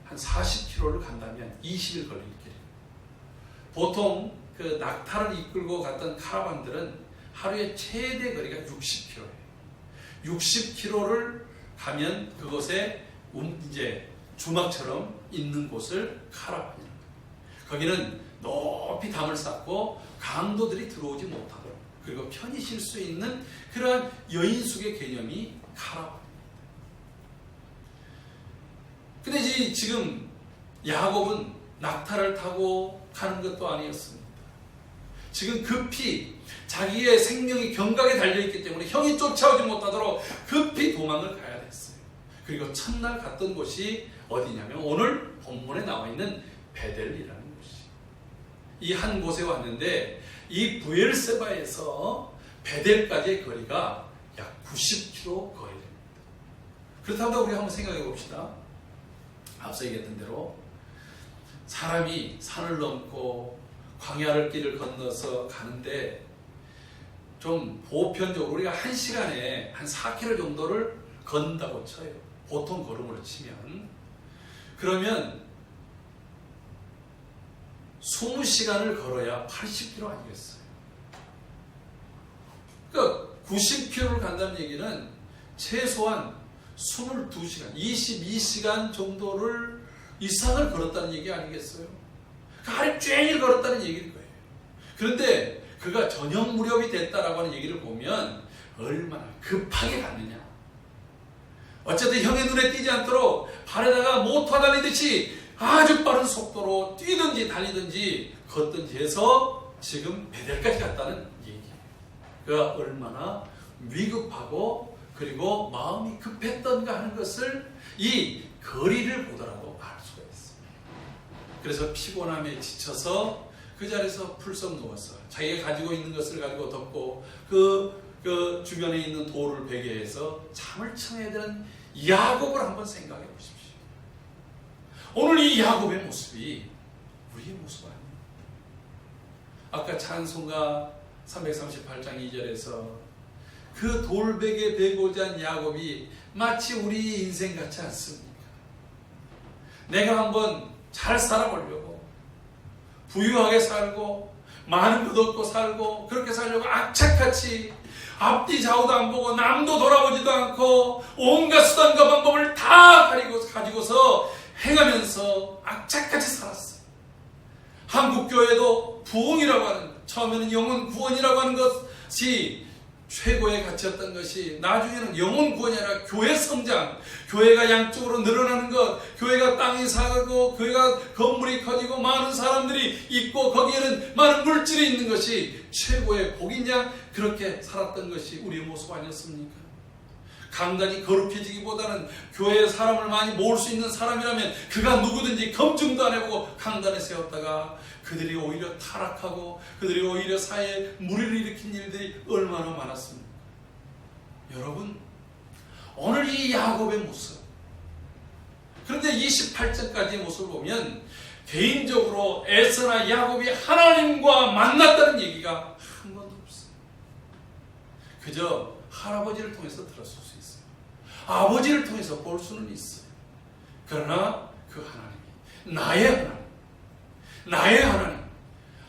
한 40km를 간다면 20일 걸릴 길이에요. 보통 그 낙타를 이끌고 갔던 카라반들은 하루에 최대 거리가 60km예요. 60km를 가면 그곳에 이제 주막처럼 있는 곳을 카라반이라고 해요. 거기는 높이 담을 쌓고 강도들이 들어오지 못하도록, 그리고 편히 쉴 수 있는 그러한 여인숙의 개념이 카라반입니다. 근데 지금 야곱은 낙타를 타고 가는 것도 아니었습니다. 지금 급히 자기의 생명이 경각에 달려있기 때문에 형이 쫓아오지 못하도록 급히 도망을 가야 됐어요. 그리고 첫날 갔던 곳이 어디냐면 오늘 본문에 나와 있는 베델이라는 곳이, 이 한 곳에 왔는데 이 브엘세바에서 베델까지의 거리가 약 90km 거리입니다. 그렇다면 우리 한번 생각해 봅시다. 앞서 얘기했던 대로 사람이 산을 넘고 광야를 길을 건너서 가는데 좀 보편적으로 우리가 1시간에 한 4km 정도를 걷는다고 쳐요. 보통 걸음으로 치면. 그러면 20시간을 걸어야 80km 아니겠어요? 그러니까 90km를 간다는 얘기는 최소한 22시간, 22시간 정도를 이상을 걸었다는 얘기 아니겠어요? 하루 종일 걸었다는 얘기일 거예요. 그런데 그가 저녁 무렵이 됐다라고 하는 얘기를 보면 얼마나 급하게 갔느냐. 어쨌든 형의 눈에 띄지 않도록 발에다가 모터 달리듯이 아주 빠른 속도로 뛰든지 달리든지 걷든지 해서 지금 베델까지 갔다는 얘기예요. 그가 얼마나 위급하고 그리고 마음이 급했던가 하는 것을 이 거리를 보더라도 알 수가 있습니다. 그래서 피곤함에 지쳐서 그 자리에서 풀썩 누워서 자기가 가지고 있는 것을 가지고 덮고 그 주변에 있는 돌을 베게 해서 잠을 청해야 되는 야곱을 한번 생각해 보십시오. 오늘 이 야곱의 모습이 우리의 모습 아닙니까? 아까 찬송가 338장 2절에서 그 돌베개 베고자 한 야곱이 마치 우리 인생 같지 않습니까? 내가 한번 잘 살아보려고, 부유하게 살고 많은 것 얻고 살고 그렇게 살려고 악착같이 앞뒤 좌우도 안 보고 남도 돌아보지도 않고 온갖 수단과 방법을 다 가지고서 행하면서 악착같이 살았어요. 한국교회도 부흥이라고 하는, 처음에는 영혼 구원이라고 하는 것이 최고의 가치였던 것이 나중에는 영혼 구원이 아니라 교회 성장, 교회가 양쪽으로 늘어나는 것, 교회가 땅이 사고 교회가 건물이 커지고 많은 사람들이 있고 거기에는 많은 물질이 있는 것이 최고의 복이냐, 그렇게 살았던 것이 우리의 모습 아니었습니까? 강단이 거룩해지기보다는 교회에 사람을 많이 모을 수 있는 사람이라면 그가 누구든지 검증도 안 해보고 강단에 세웠다가 그들이 오히려 타락하고 그들이 오히려 사회에 무리를 일으킨 일들이 얼마나 많았습니까? 여러분, 오늘 이 야곱의 모습, 그런데 28절까지의 모습을 보면 개인적으로 에서나 야곱이 하나님과 만났다는 얘기가 한 번도 없어요. 그저 할아버지를 통해서 들었을 수 있어요. 아버지를 통해서 볼 수는 있어요. 그러나 그 하나님이 나의 하나님,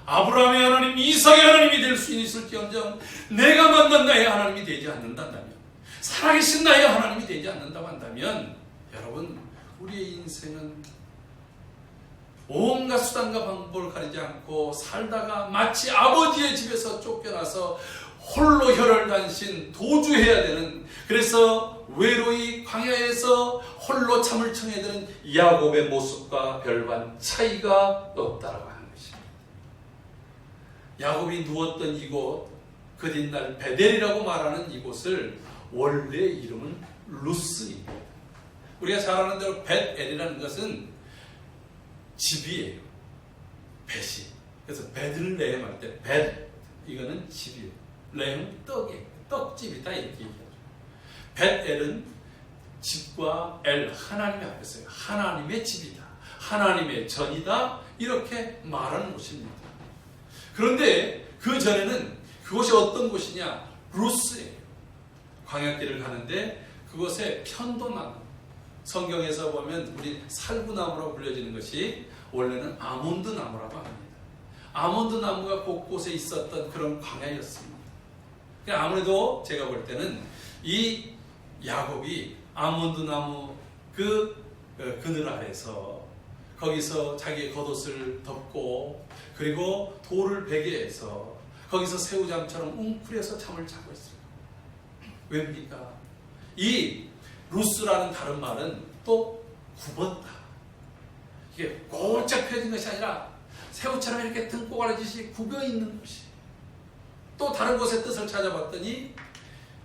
아브라함의 하나님, 이삭의 하나님이 될 수 있을지언정 내가 만난 나의 하나님이 되지 않는다면, 살아계신 나의 하나님이 되지 않는다고 한다면, 여러분, 우리의 인생은 온갖 수단과 방법을 가리지 않고 살다가 마치 아버지의 집에서 쫓겨나서 홀로 혈혈단신 도주해야 되는, 그래서 외로이 광야에서 홀로 잠을 청해 드는 야곱의 모습과 별반 차이가 없다라고 하는 것입니다. 야곱이 누웠던 이곳, 그 뒷날 베델이라고 말하는 이곳을 원래 이름은 루스입니다. 우리가 잘 아는 대로 벳엘이라는 것은 집이에요. 벳이. 그래서 베들레헴 할 때 벳, 이거는 집이에요. 레헴 떡이에요. 떡집이다 이렇게 얘기하죠. 벳엘은 집과 엘, 하나님의 앞에서요. 하나님의 집이다. 하나님의 전이다. 이렇게 말하는 곳입니다. 그런데 그 전에는 그곳이 어떤 곳이냐? 루스예요. 광야길을 가는데 그곳에 편도나무, 성경에서 보면 우리 살구나무라고 불려지는 것이 원래는 아몬드 나무라고 합니다. 아몬드 나무가 곳곳에 있었던 그런 광야였습니다. 아무래도 제가 볼 때는 이 야곱이 아몬드 나무 그늘 아래서 거기서 자기의 겉옷을 덮고 그리고 돌을 베게 해서 거기서 새우잠처럼 웅크려서 잠을 자고 있어요. 왜입니까? 이 루스라는 다른 말은 또 굽었다. 이게 골짝 펴진 것이 아니라 새우처럼 이렇게 등꼬가리듯이 굽어 있는 곳이. 또 다른 곳의 뜻을 찾아봤더니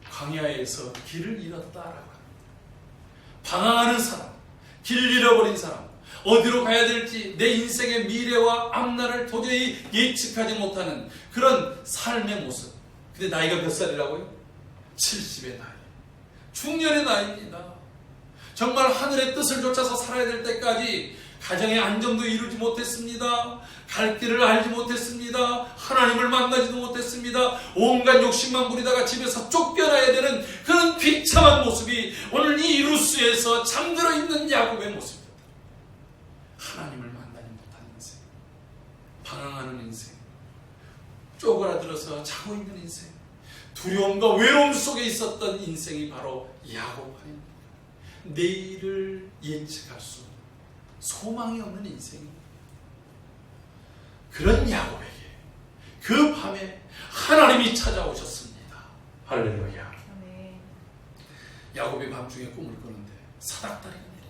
광야에서 길을 잃었다라고 합니다. 방황하는 사람, 길 잃어버린 사람, 어디로 가야 될지 내 인생의 미래와 앞날을 도저히 예측하지 못하는 그런 삶의 모습. 근데 나이가 몇 살이라고요? 70의 나이. 중년의 나이입니다. 정말 하늘의 뜻을 쫓아서 살아야 될 때까지 가정의 안정도 이루지 못했습니다. 갈 길을 알지 못했습니다. 하나님을 만나지도 못했습니다. 온갖 욕심만 부리다가 집에서 쫓겨나야 되는 그런 비참한 모습이 오늘 이 루스에서 잠들어 있는 야곱의 모습입니다. 하나님을 만나지 못한 인생, 방황하는 인생, 쪼그라들어서 자고 있는 인생, 두려움과 외로움 속에 있었던 인생이 바로 야곱 아닙니까? 내일을 예측할 수 없는 소망이 없는 인생입니다. 그런 야곱에게 그 밤에 하나님이 찾아오셨습니다. 할렐루야. 야곱이 밤중에 꿈을 꾸는데 사닥다리가 내립니다.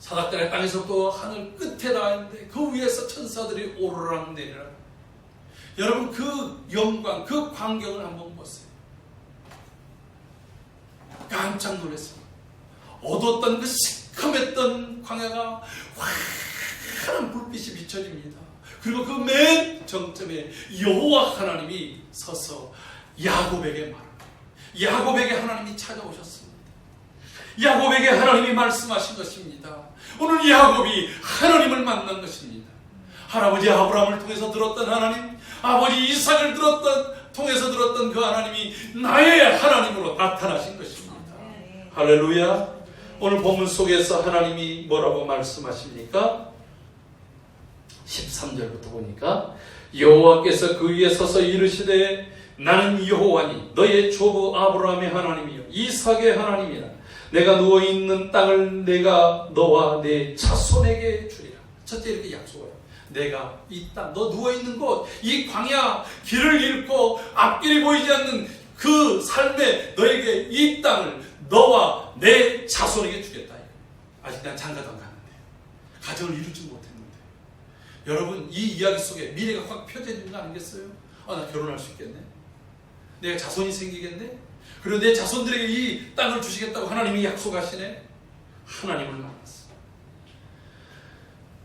사닥다리가 땅에서부터 하늘 끝에 닿았는데 그 위에서 천사들이 오르락 내리락. 여러분 그 영광, 그 광경을 한번 보세요. 깜짝 놀랐습니다. 어두웠던 그 시커맸던 광야가 환한 불빛이 비춰집니다. 그리고 그 맨 정점에 여호와 하나님이 서서 야곱에게 말합니다. 야곱에게 하나님이 찾아오셨습니다. 야곱에게 하나님이 말씀하신 것입니다. 오늘 야곱이 하나님을 만난 것입니다. 할아버지 아브라함을 통해서 들었던 하나님, 아버지 이삭을 통해서 들었던 그 하나님이 나의 하나님으로 나타나신 것입니다. 할렐루야. 오늘 본문 속에서 하나님이 뭐라고 말씀하십니까? 13절부터 보니까 여호와께서 그 위에 서서 이르시되 나는 여호와니 너의 조부 아브라함의 하나님이요 이삭의 하나님이라. 내가 누워있는 땅을 내가 너와 내 자손에게 주리라. 첫째 이렇게 약속해요. 내가 이 땅, 너 누워있는 곳, 이 광야 길을 잃고 앞길이 보이지 않는 그 삶에 너에게 이 땅을 너와 내 자손에게 주겠다. 아직 난 장가도 안 갔는데 가정을 이루지 못했는데 여러분 이 이야기 속에 미래가 확 펴져있는 거 아니겠어요? 나 결혼할 수 있겠네, 내가 자손이 생기겠네, 그리고 내 자손들에게 이 땅을 주시겠다고 하나님이 약속하시네. 하나님을 만났어.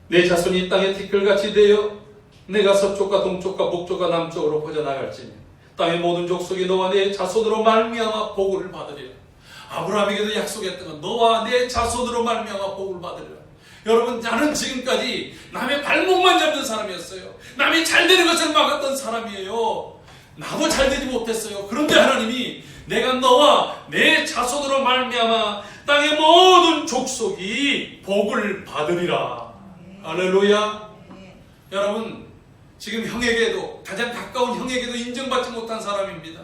내 자손이 이 땅에 티끌같이 되어 내가 서쪽과 동쪽과 북쪽과 남쪽으로 퍼져나갈지니 땅의 모든 족속이 너와 내 자손으로 말미암아 복을 받으리라. 아브라함에게도 약속했던 건 너와 내 자손으로 말미암아 복을 받으리라. 여러분 나는 지금까지 남의 발목만 잡는 사람이었어요. 남이 잘 되는 것을 막았던 사람이에요. 나도 잘 되지 못했어요. 그런데 하나님이 내가 너와 내 자손으로 말미암아 땅의 모든 족속이 복을 받으리라. 할렐루야. 여러분 지금 형에게도, 가장 가까운 형에게도 인정받지 못한 사람입니다.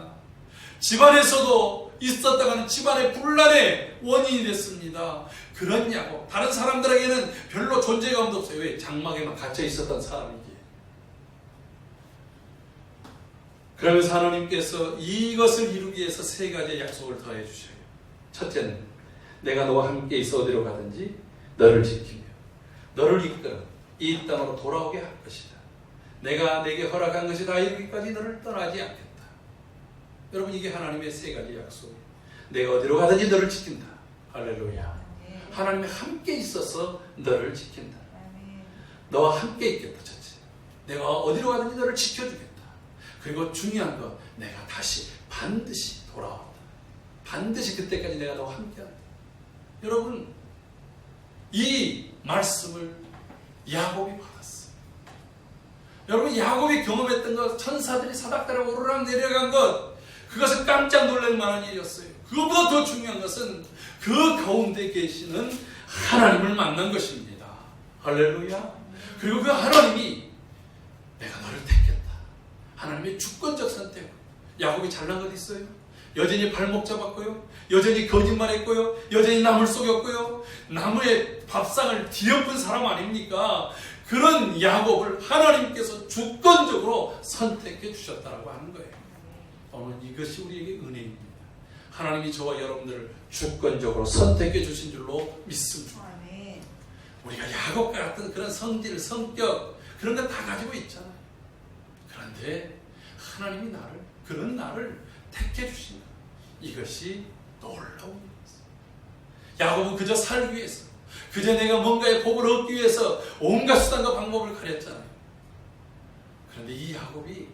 집안에서도 있었다가는 집안의 분란의 원인이 됐습니다. 그런 야곱, 다른 사람들에게는 별로 존재감도 없어요. 왜? 장막에만 갇혀 있었던 사람이기에. 그러면서 하나님께서 이것을 이루기 위해서 세 가지의 약속을 더해 주셔요. 첫째는 내가 너와 함께 있어 어디로 가든지 너를 지키며 너를 이끌어 이 땅으로 돌아오게 할 것이다. 내가 내게 허락한 것이 다 이루기까지 너를 떠나지 않겠다. 여러분, 이게 하나님의 세 가지 약속이에요. 내가 어디로 가든지 너를 지킨다. 할렐루야. 하나님이 함께 있어서 너를 지킨다. 너와 함께 있겠다. 첫째, 내가 어디로 가든지 너를 지켜주겠다. 그리고 중요한 건 내가 다시 반드시 돌아온다. 반드시 그때까지 내가 너와 함께한다. 여러분, 이 말씀을 야곱이 받았어요. 여러분, 야곱이 경험했던 것, 천사들이 사닥다리로 오르락 내려간 것, 그것은 깜짝 놀랄 만한 일이었어요. 그것보다 더 중요한 것은 그 가운데 계시는 하나님을 만난 것입니다. 할렐루야. 그리고 그 하나님이 내가 너를 택했다. 하나님의 주권적 선택. 야곱이 잘난 것 있어요? 여전히 발목 잡았고요. 여전히 거짓말했고요. 여전히 남을 속였고요. 나무의 밥상을 뒤엎은 사람 아닙니까? 그런 야곱을 하나님께서 주권적으로 선택해 주셨다고 하는 거예요. 오늘 이것이 우리에게 은혜입니다. 하나님이 저와 여러분들을 주권적으로 선택해 주신 줄로 믿습니다. 우리가 야곱과 같은 그런 성질, 성격 그런 거 다 가지고 있잖아요. 그런데 하나님이 그런 나를 택해 주신 것, 이것이 놀라운 일이었어요. 야곱은 그저 살기 위해서, 그저 내가 뭔가의 복을 얻기 위해서 온갖 수단과 방법을 가렸잖아요. 그런데 이 야곱이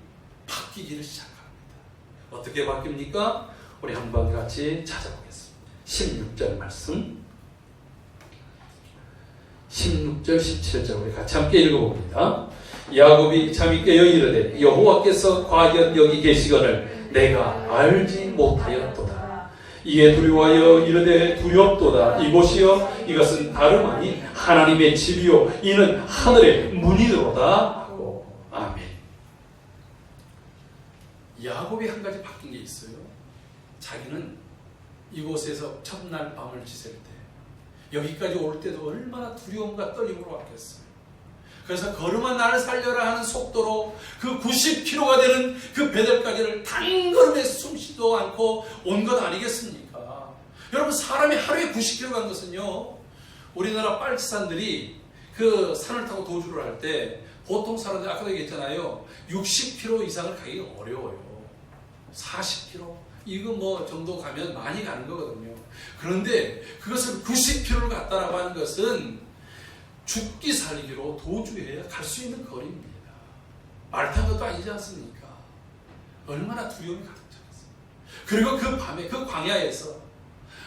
바뀌기를 시작합니다. 어떻게 바뀝니까? 우리 한번 같이 찾아보겠습니다. 16절 말씀, 16절 17절 우리 같이 함께 읽어봅니다. 야곱이 잠이 깨어 이르되 여호와께서 과연 여기 계시거늘 내가 알지 못하였도다. 이에 두려워하여 이르되 두렵도다. 이곳이여 이것은 다름 아닌 하나님의 집이요 이는 하늘의 문이로다 하고. 아멘. 야곱이 한 가지 바뀐 게 있어요. 자기는 이곳에서 첫날 밤을 지샐 때 여기까지 올 때도 얼마나 두려움과 떨림으로 왔겠어요. 그래서 걸음아 나를 살려라 하는 속도로 그 90km가 되는 그 베델까지를 단걸음에 숨쉬지도 않고 온 것 아니겠습니까? 여러분, 사람이 하루에 90km 간 것은요, 우리나라 빨치산들이 그 산을 타고 도주를 할 때 보통 사람들 아까도 얘기했잖아요. 60km 이상을 가기가 어려워요. 40km 이거 뭐 정도 가면 많이 가는 거거든요. 그런데 그것을 90km를 갔다라고 하는 것은 죽기 살기로 도주해야 갈 수 있는 거리입니다. 말 탄 것도 아니지 않습니까? 얼마나 두려움이 가득 찼겠어요. 그리고 그 밤에 그 광야에서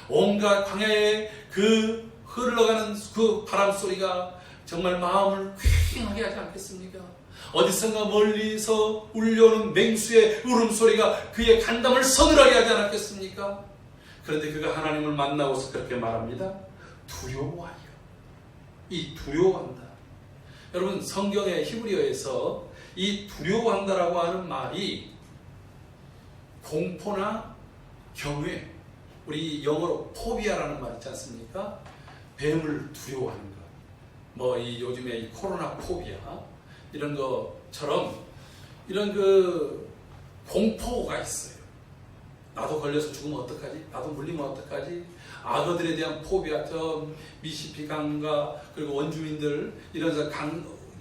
온갖 광야에 그 흘러가는 그 바람 소리가 정말 마음을 쾌하게 하지 않겠습니까? 어디선가 멀리서 울려오는 맹수의 울음소리가 그의 간담을 서늘하게 하지 않았겠습니까? 그런데 그가 하나님을 만나고서 그렇게 말합니다. 두려워하여. 이 두려워한다. 여러분, 성경의 히브리어에서 이 두려워한다라고 하는 말이 공포나 경외, 우리 영어로 포비아라는 말 있지 않습니까? 뱀을 두려워하는 것. 뭐 이 요즘에 이 코로나 포비아 이런 것처럼 이런 그 공포가 있어요. 나도 걸려서 죽으면 어떡하지? 나도 물리면 어떡하지? 악어들에 대한 포비아, 저 미시피 강과 그리고 원주민들 이런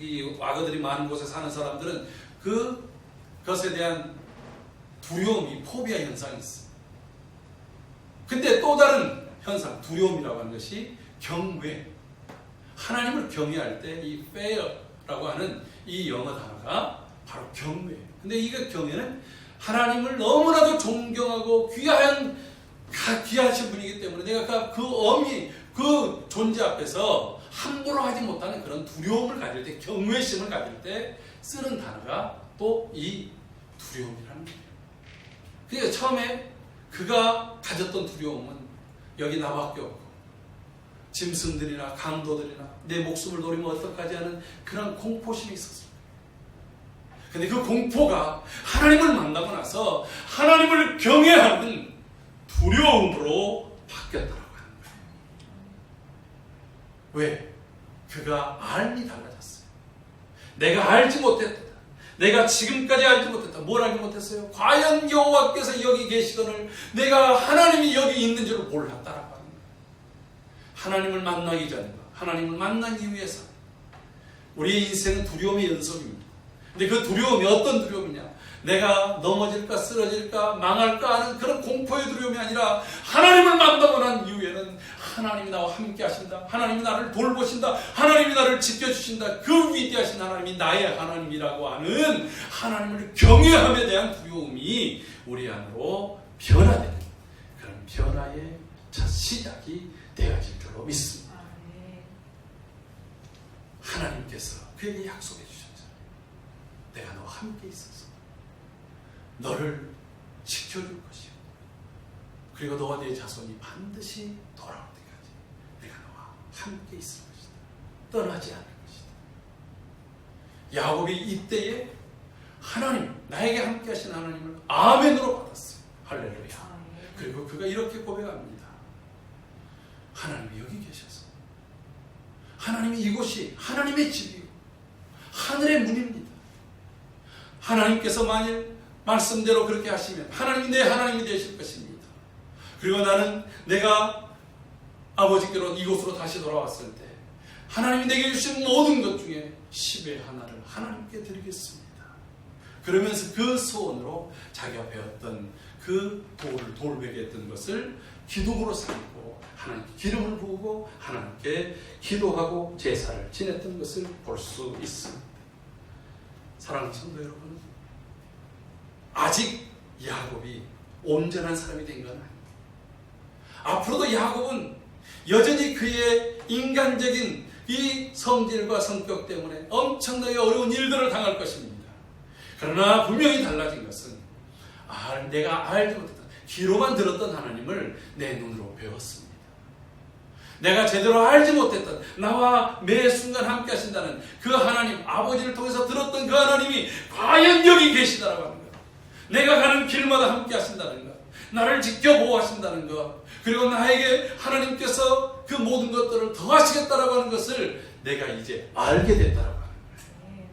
이 악어들이 많은 곳에 사는 사람들은 그것에 대한 두려움이 포비아 현상이 있어요. 근데 또 다른 현상, 두려움이라고 하는 것이 경외. 하나님을 경외할 때 이 fear라고 하는 이 영어 단어가 바로 경외. 근데 이 경외는 하나님을 너무나도 존경하고 귀하신 분이기 때문에 내가 그 어미, 그 존재 앞에서 함부로 하지 못하는 그런 두려움을 가질 때, 경외심을 가질 때 쓰는 단어가 또 이 두려움이라는 거예요. 그러니까 처음에 그가 가졌던 두려움은 여기 나밖에 없고 짐승들이나 강도들이나 내 목숨을 노리면 어떡하지 하는 그런 공포심이 있었어요. 근데 그 공포가 하나님을 만나고 나서 하나님을 경외하는 두려움으로 바뀌었다고 하는 거예요. 왜? 그가 알미 달라졌어요. 내가 알지 못했다. 내가 지금까지 알지 못했다. 뭘 알지 못했어요? 과연 여호와께서 여기 계시거늘 내가 하나님이 여기 있는 줄을 몰랐다라고 하는 거예요. 하나님을 만나기 전과 하나님을 만난 이후에서 우리의 인생은 두려움의 연속입니다. 근데 그 두려움이 어떤 두려움이냐? 내가 넘어질까 쓰러질까 망할까 하는 그런 공포의 두려움이 아니라 하나님을 만나고 난 이후에는 하나님이 나와 함께 하신다. 하나님이 나를 돌보신다. 하나님이 나를 지켜주신다. 그 위대하신 하나님이 나의 하나님이라고 하는 하나님을 경외함에 대한 두려움이 우리 안으로 변화되는 그런 변화의 첫 시작이 되어질 줄로 믿습니다. 하나님께서 그에게 약속해 주셨잖아요. 내가 너와 함께 있어서 너를 지켜줄 것이요. 그리고 너와 네 자손이 반드시 돌아올 때까지 내가 너와 함께 있을 것이다. 떠나지 않을 것이다. 야곱이 이때에 하나님, 나에게 함께 하신 하나님을 아멘으로 받았어요. 할렐루야. 그리고 그가 이렇게 고백합니다. 하나님이 여기 계셔서 하나님이 이곳이 하나님의 집이요 하늘의 문입니다. 하나님께서 만일 말씀대로 그렇게 하시면 하나님이 내 하나님이 되실 것입니다. 그리고 나는 내가 아버지께로 이곳으로 다시 돌아왔을 때 하나님이 내게 주신 모든 것 중에 10의 하나를 하나님께 드리겠습니다. 그러면서 그 소원으로 자기가 배웠던 그 돌베개 했던 것을 기둥으로 삼고 하나님께 기름을 부으고 하나님께 기도하고 제사를 지냈던 것을 볼 수 있습니다. 사랑하는 성도 여러분, 아직 야곱이 온전한 사람이 된 건 아닙니다. 앞으로도 야곱은 여전히 그의 인간적인 이 성질과 성격 때문에 엄청나게 어려운 일들을 당할 것입니다. 그러나 분명히 달라진 것은 내가 알지 못했던 귀로만 들었던 하나님을 내 눈으로 배웠습니다. 내가 제대로 알지 못했던 나와 매 순간 함께 하신다는 그 하나님, 아버지를 통해서 들었던 그 하나님이 과연 여기 계시다라고 하는 것, 내가 가는 길마다 함께 하신다는 것, 나를 지켜 보호하신다는 것, 그리고 나에게 하나님께서 그 모든 것들을 더하시겠다라고 하는 것을 내가 이제 알게 됐다라고 하는 거예요.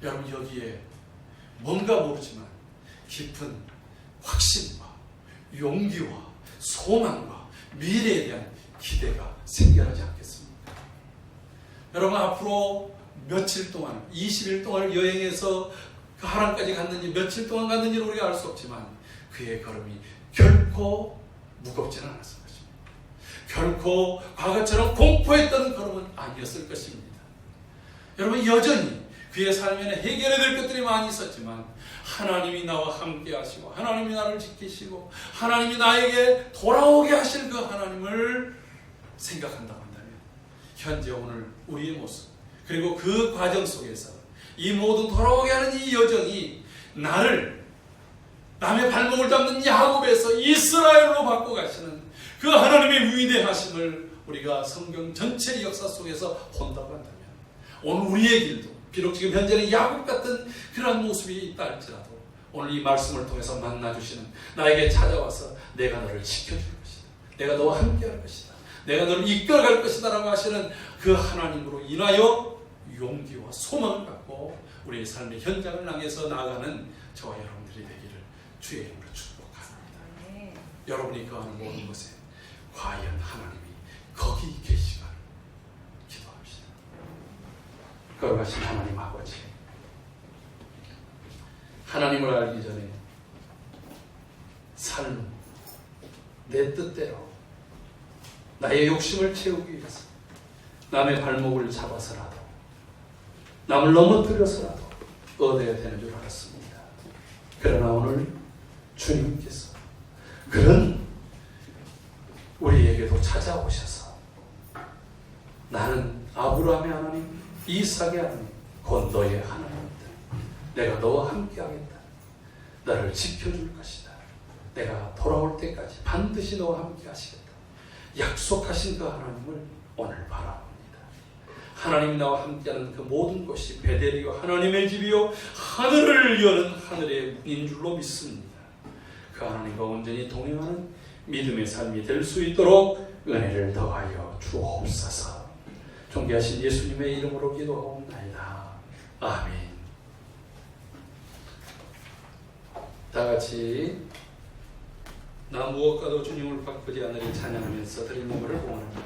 여러분, 여기에 뭔가 모르지만 깊은 확신과 용기와 소망과 미래에 대한 기대가 생겨나지 않겠습니까? 여러분, 앞으로 며칠 동안 20일 동안 여행해서 그 하란까지 갔는지 며칠 동안 갔는지를 우리가 알 수 없지만 그의 걸음이 결코 무겁지는 않았을 것입니다. 결코 과거처럼 공포했던 걸음은 아니었을 것입니다. 여러분, 여전히 그의 삶에는 해결해야 될 것들이 많이 있었지만 하나님이 나와 함께 하시고 하나님이 나를 지키시고 하나님이 나에게 돌아오게 하실 그 하나님을 생각한다고 한다면 현재 오늘 우리의 모습, 그리고 그 과정 속에서 이 모든 돌아오게 하는 이 여정이 나를 남의 발목을 잡는 야곱에서 이스라엘로 바꿔 가시는 그 하나님의 위대하심을 우리가 성경 전체의 역사 속에서 본다고 한다면 오늘 우리의 길도 비록 지금 현재는 야곱 같은 그러한 모습이 있다 할지라도 오늘 이 말씀을 통해서 만나주시는, 나에게 찾아와서 내가 너를 지켜줄 것이다, 내가 너와 함께 할 것이다, 내가 너를 이끌어갈 것이다 라고 하시는 그 하나님으로 인하여 용기와 소망을 갖고 우리의 삶의 현장을 향해서 나아가는 저와 여러분들이 되기를 주의 이름으로 축복합니다. 여러분이 거하는 모든 것에 과연 하나님이 거기 계시기를 기도합시다. 거룩하신 하나님 아버지, 하나님을 알기 전에 삶, 내 뜻대로 나의 욕심을 채우기 위해서 남의 발목을 잡아서라도 남을 넘어뜨려서라도 얻어야 되는 줄 알았습니다. 그러나 오늘 주님께서 그런 우리에게도 찾아오셔서 나는 아브라함의 하나님, 이삭의 하나님, 곧 너의 하나님이다. 내가 너와 함께 하겠다. 너를 지켜줄 것이다. 내가 돌아올 때까지 반드시 너와 함께 하시겠다. 약속하신 그 하나님을 오늘 바라봅니다. 하나님 나와 함께하는 그 모든 것이 베델이요 하나님의 집이요 하늘을 여는 하늘의 문인 줄로 믿습니다. 그 하나님과 온전히 동행하는 믿음의 삶이 될 수 있도록 은혜를 더하여 주옵소서. 존귀하신 예수님의 이름으로 기도하옵나이다. 아멘. 다 같이 나 무엇과도 주님을 바꾸지 않으리 찬양하면서 드린 예물을 봉헌합니다.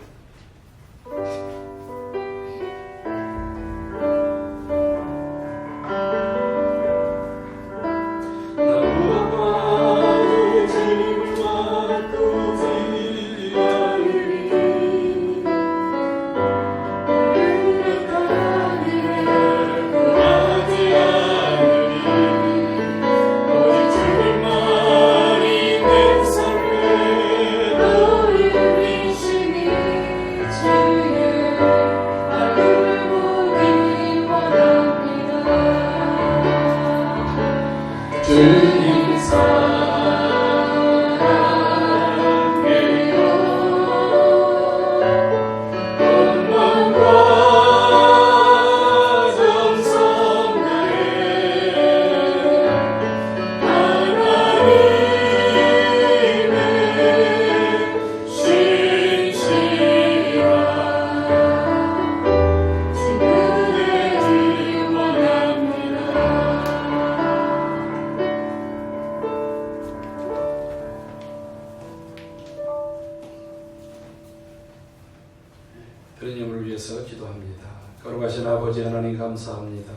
드린 예물을 위해서 기도합니다. 거룩하신 아버지 하나님 감사합니다.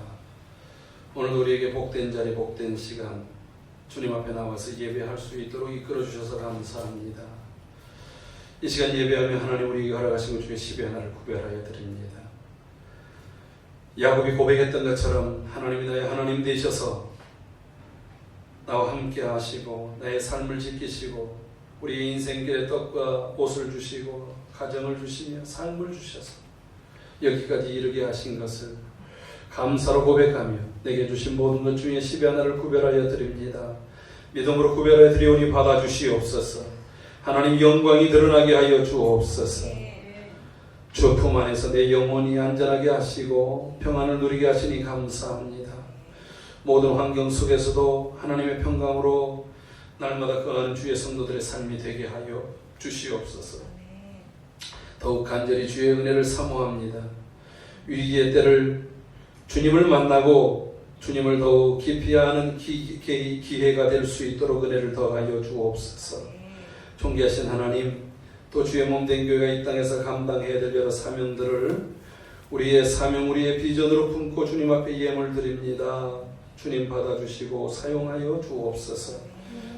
오늘 우리에게 복된 자리 복된 시간 주님 앞에 나와서 예배할 수 있도록 이끌어 주셔서 감사합니다. 이 시간 예배하며 하나님 우리에게 허락하신 것 중에 10의 하나를 구별하여 드립니다. 야곱이 고백했던 것처럼 하나님이 나의 하나님 되셔서 나와 함께 하시고 나의 삶을 지키시고 우리의 인생길에 떡과 옷을 주시고 가정을 주시며 삶을 주셔서 여기까지 이르게 하신 것을 감사로 고백하며 내게 주신 모든 것 중에 10의 하나를 구별하여 드립니다. 믿음으로 구별하여 드리오니 받아주시옵소서. 하나님 영광이 드러나게 하여 주옵소서. 주 품 안에서 내 영혼이 안전하게 하시고 평안을 누리게 하시니 감사합니다. 모든 환경 속에서도 하나님의 평강으로 날마다 거하는 주의 성도들의 삶이 되게 하여 주시옵소서. 더욱 간절히 주의 은혜를 사모합니다. 위기의 때를 주님을 만나고 주님을 더욱 깊이 아는 기회가 될 수 있도록 은혜를 더하여 주옵소서. 존귀하신 하나님, 또 주의 몸된 교회가 이 땅에서 감당해야 될 여러 사명들을 우리의 사명, 우리의 비전으로 품고 주님 앞에 예물 드립니다. 주님 받아주시고 사용하여 주옵소서.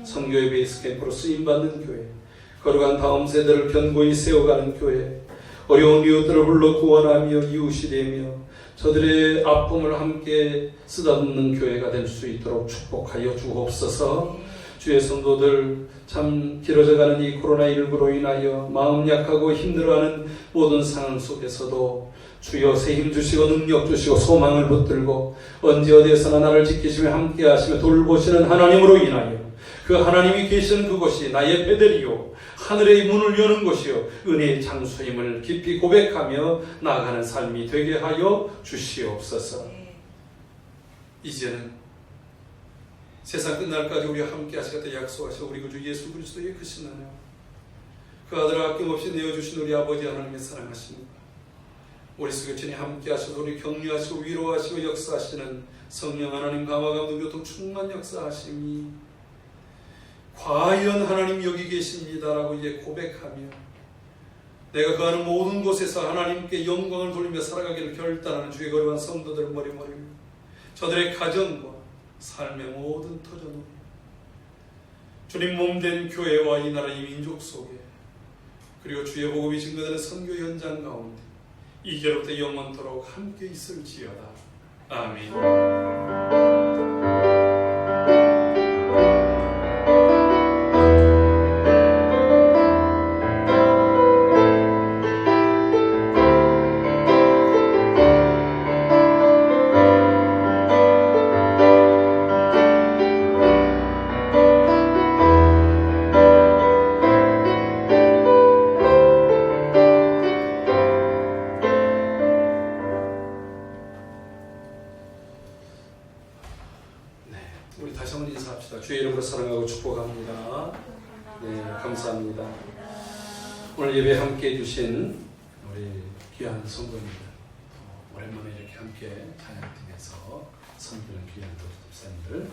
선교의 베이스 캠프로 쓰임받는 교회, 거룩한 다음 세대를 견고히 세워가는 교회, 어려운 이웃들을 불러 구원하며 이웃이 되며 저들의 아픔을 함께 쓰다듬는 교회가 될 수 있도록 축복하여 주옵소서. 주의 성도들 참 길어져가는 이 코로나19로 인하여 마음 약하고 힘들어하는 모든 상황 속에서도 주여 새 힘 주시고 능력 주시고 소망을 붙들고 언제 어디에서나 나를 지키시며 함께 하시며 돌보시는 하나님으로 인하여 그 하나님이 계시는 그곳이 나의 베델이요 하늘의 문을 여는 곳이요 은혜의 장소임을 깊이 고백하며 나아가는 삶이 되게 하여 주시옵소서. 이제는 세상 끝날까지 우리와 함께 하시겠다 약속하시고 우리 구주 예수 그리스도의 크신 하나님, 그 아들을 아낌없이 내어주신 우리 아버지 하나님의 사랑하십니다. 우리 속에 친히 함께 하시고 우리 격려하시고 위로하시고 역사하시는 성령 하나님 감화 감동 교통 충만 역사하심이 과연 하나님 여기 계십니다라고 이제 고백하며 내가 거하는 모든 곳에서 하나님께 영광을 돌리며 살아가기를 결단하는 주의 거룩한 성도들 머리머리 저들의 가정과 삶의 모든 터전으로 주님 몸된 교회와 이 나라 이 민족 속에 그리고 주의 복음이 증거되는 선교 현장 가운데 이제로부터 영원토록 함께 있을지어다. 아멘. 우리 다시 한번 인사합시다. 주의 이름으로 사랑하고 축복합니다. 네, 감사합니다. 오늘 예배 함께 해주신 우리 귀한 성도님들, 오랜만에 이렇게 함께 찬양팀에서 섬기는 귀한 목사님들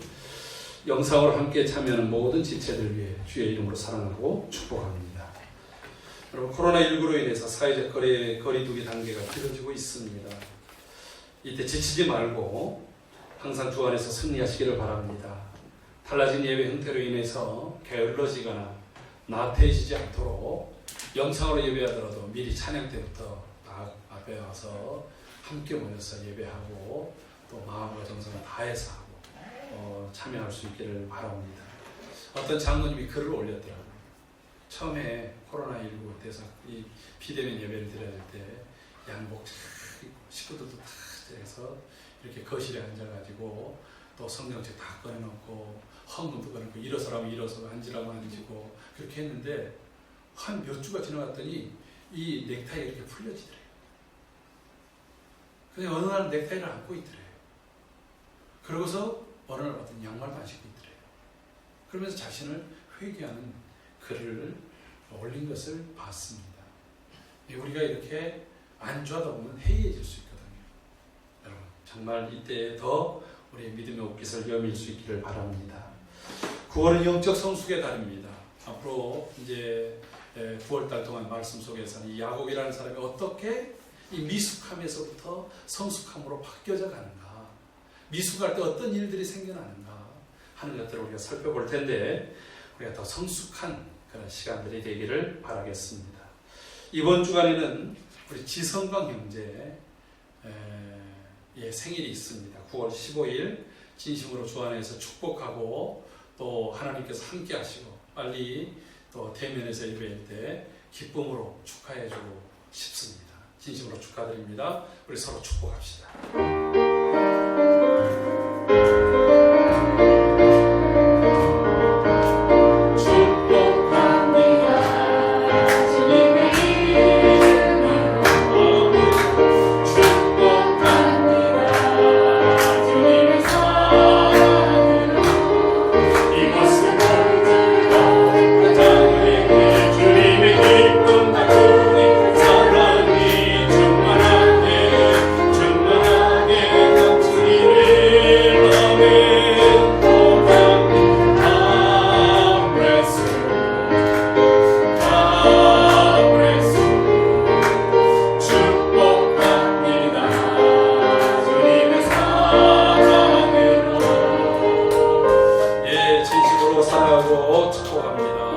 영상으로 함께 참여하는 모든 지체들 위해 주의 이름으로 사랑하고 축복합니다. 여러분, 코로나19로 인해서 사회적 거리두기 단계가 길어지고 있습니다. 이때 지치지 말고 항상 주 안에서 승리하시기를 바랍니다. 달라진 예배 형태로 인해서 게을러지거나 나태해지지 않도록 영상으로 예배하더라도 미리 찬양 때부터 앞에 와서 함께 모여서 예배하고 또 마음과 정성을 다해서 하고 참여할 수 있기를 바랍니다. 어떤 장로님이 글을 올렸더라고요. 처음에 코로나19 돼서 이 비대면 예배를 드려야 될 때 양복 잘 입고 식구들도 다 해서 이렇게 거실에 앉아가지고 또 성경책 다 꺼내놓고 헌금도 꺼내놓고 일어서라면 일어서고 앉으라면 앉고 그렇게 했는데 한 몇 주가 지나갔더니 이 넥타이가 이렇게 풀려지더래요. 그냥 어느 날 넥타이를 안고 있더래요. 그러고서 어느 날 봤더니 양말도 안 신고 있더래요. 그러면서 자신을 회개하는 글을 올린 것을 봤습니다. 우리가 이렇게 안주하다 보면 해이해질 수 있거든요. 여러분, 정말 이때 더 우리의 믿음의 옷깃을 여밀 수 있기를 바랍니다. 9월은 영적 성숙의 달입니다. 앞으로 이제 9월달 동안 말씀 속에서 이 야곱이라는 사람이 어떻게 이 미숙함에서부터 성숙함으로 바뀌어져 가는가, 미숙할 때 어떤 일들이 생겨나는가 하는 것들을 우리가 살펴볼 텐데 우리가 더 성숙한 그런 시간들이 되기를 바라겠습니다. 이번 주간에는 우리 지성광 형제의 생일이 있습니다. 9월 15일 진심으로 주 안에서 축복하고 또 하나님께서 함께 하시고 빨리 또 대면에서 예배할 때 기쁨으로 축하해주고 싶습니다. 진심으로 축하드립니다. 우리 서로 축복합시다. 사랑하고 축복합니다.